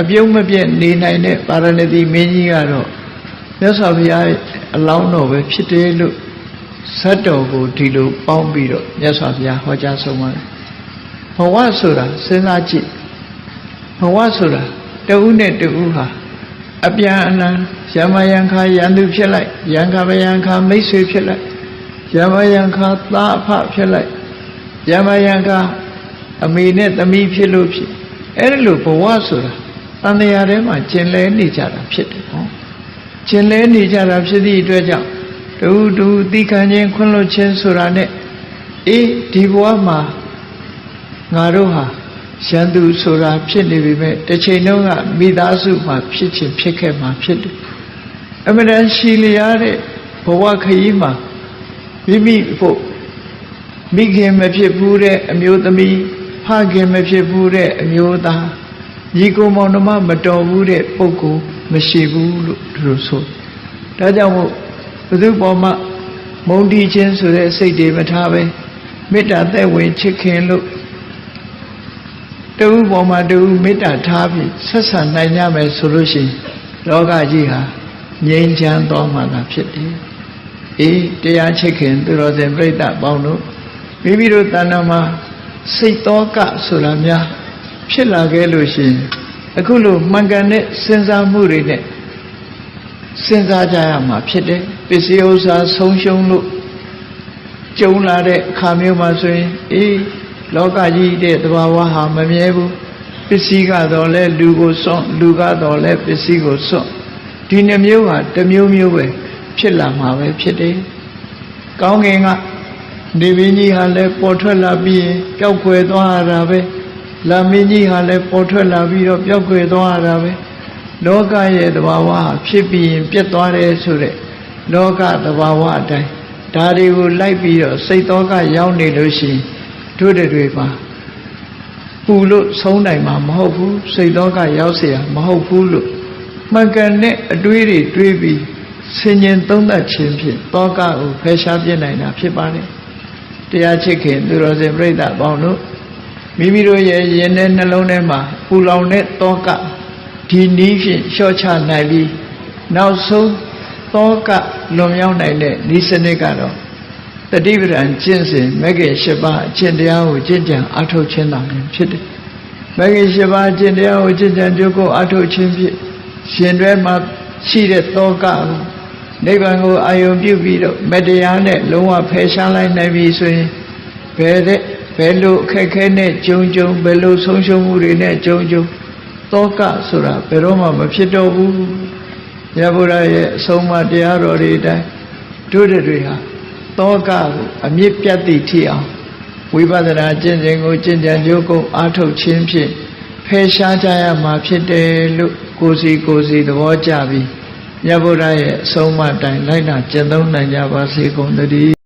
အပြုံးမပြတ်နေနိုင်တဲ့ပါရဏသီမင်းကြီးကတော့မြတ်စွာဘုရားအလောင်းတော်ပဲဖြစ်တယ်လို့ဇတ်တော်ကိုဒီလိုပေါင်းပြီးတော့မြတ်စွာဘုရားဟောကြားဆုံးပါတယ်ဘဝဆိုတာစဉ်းစားကြည့်ဘဝဆိုတာတဦးနဲ့တဦးဟာအပြန်အလှန်ယမယံခါယန္တုဖြစ်လိုက်ယံခါမယံခါမိတ်ဆွေဖြစ်လိုက်ယမယံခါသားအဖဖြစ်လိုက်ယမယံခါအမေနဲ့သမီးဖြစ်လို့ဖြစ်အဲ့ဒီလိုဘဝဆိုတာတန်တရားထဲမှာကျင်လည်နေကြတာဖြစ်တယ်ဟောကျင်လည်နေကြတာဖြစ်သည့်အတွက်ကြောင့်တူတိခံခြင်းခွင့်လွှတ်ခြင်းဆိုတာနဲ့အေးဒီဘဝမှာငါတို့ဟာရန်သူဆိုတာဖြစ်နေပြီမဲ့တစ်ချိန်လုံးကမိသားစုမှာဖြစ်ခြင်းဖြစ်ခဲ့မှာဖြစ်တယ်အမှန်တန်ရှိလျားတဲ့ဘဝခရီးမှာမိဖို့မိခင်မဖြစ်ဘူးတဲ့အမျိုးသမီးဖခင်မဖြစ်ဘူးတဲ့အမျိုးသားညီကိုမောင်နှမမတော်ဘူးတဲ့ပုဂ္ဂိုလ်မရှိဘူးလို့သူတို့ဆိုဒါကြောင့်မို့ဘုသူပေါ်မှာမုန်းတီးခြင်းဆိုတဲ့စိတ်တွေမထားပဲမေတ္တာသက်ဝင်ချစ်ခင်လို့တူပေါ်မှာတူမေတ္တာထားပြီးဆက်ဆံနိုင်ကြမယ်ဆိုလို့ရှိရင်လောကကြီးဟာငြိမ်းချမ်းသွားမှာသာဖြစ်တယ်အေးတရားချစ်ခင်သူတော်စင်ပြိဿပေါင်းတို့မိမိတို့တဏ္ဍာမှာစိတ်သောကဆိုတာများဖြစ်လာခဲ့လို့ရှိရင်အခုလိုမှန်ကန်တဲ့စဉ်းစားမှုတွေနဲ့စဉ်းစားကြရမှာဖြစ်တယ်ပစ္စည်းဥစ္စာဆုံးရှုံးလို့ကြုံလာတဲ့အခါမျိုးမှာဆိုရင်အေးလောကကြီးတဲ့သဘာဝဟာမမြဲဘူးပစ္စည်းကတော့လဲလူကိုစွန့်လူကတော့လဲပစ္စည်းကိုစွန့်ဒီနှမျိုးဟာတစ်မျိုးမျိုးပဲဖြစ်လာမှာပဲဖြစ်တယ်ကောင်းကင်ကနေမင်းကြီးဟာလဲပေါ်ထွက်လာပြီးရင်ပျောက်ကွယ်သွားရတာပဲလာမင်းကြီးဟာလဲပေါ်ထွက်လာပြီးတော့ပျောက်ကွယ်သွားရတာပဲလောကရဲ့သဘာဝဟာဖြစ်ပြီးရင်ပြတ်သွားတယ်ဆိုတဲ့လောကသဘာဝအတိုင်းဒါတွေကိုလိုက်ပြီးတော့စိတ်သောကရောက်နေလို့ရှိရင်တို့တွေပါပူလို့ဆုံးနိုင်မှာမဟုတ်ဘူးစိတ်သောကရောက်เสียမဟုတ်ဘူးလို့မှန်ကန်တဲ့အတွေးတွေတွေးပြီးဆင်ញင်သုံးသပ်ခြင်းဖြင့်သောကကိုဖယ်ရှားပြစ်နိုင်တာဖြစ်ပါတယ်တရားချစ်ခင်သူတော်စင်ပြိဿပေါင်းတို့မိမိတို့ရဲ့ရင်ထဲနှလုံးထဲမှာပူလောင်တဲ့သောကဒီနည်းဖြင့်လျှော့ချနိုင်ပြီးနောက်ဆုံးသောကလွန်မြောက်နိုင်တဲ့ဤစနစ်ကတော့တတိပဒံကျင့်စဉ်မဂ္ဂင်၈ပါးအကျင့်တရားကိုကျင့်ကြံအထောက်ခြင်းသာဖြစ်တယ်မဂ္ဂင်၈ပါးအကျင့်တရားကိုကျင့်ကြံကြိုးကိုအထောက်ခြင်းဖြင့်ရှင်တွဲမှာရှိတဲ့သောကကိုနိဗ္ဗာန်ကိုအာရုံပြုပြီးတော့မတရားနဲ့လုံးဝဖယ်ရှားလိုက်နိုင်ပြီဆိုရင်ဘယ်လိုအခက်ခဲနဲ့ကြုံဘယ်လိုဆုံးရှုံးမှုတွေနဲ့ကြုံသောကဆိုတာဘယ်တော့မှမဖြစ်တော့ဘူးမြတ်ဗုဒ္ဓရဲ့အဆုံးအမတရားတော်တွေအတိုင်းတို့တွေဟာသောကကိုအမြင့်ပြတ်သည့်ထိအောင်ဝိပဿနာကျင့်စဉ်ကိုကျင့်ကြံကြိုးကိုအားထုတ်ခြင်းဖြင့်ဖယ်ရှားကြရမှာဖြစ်တယ်လို့ကိုယ်စီသဘောကျပြီးမြတ်ဗုဒ္ဓရဲ့အဆုံးအမတိုင်းလိုက်နာကျင့်သုံးနိုင်ကြပါစေကုန်သတည်း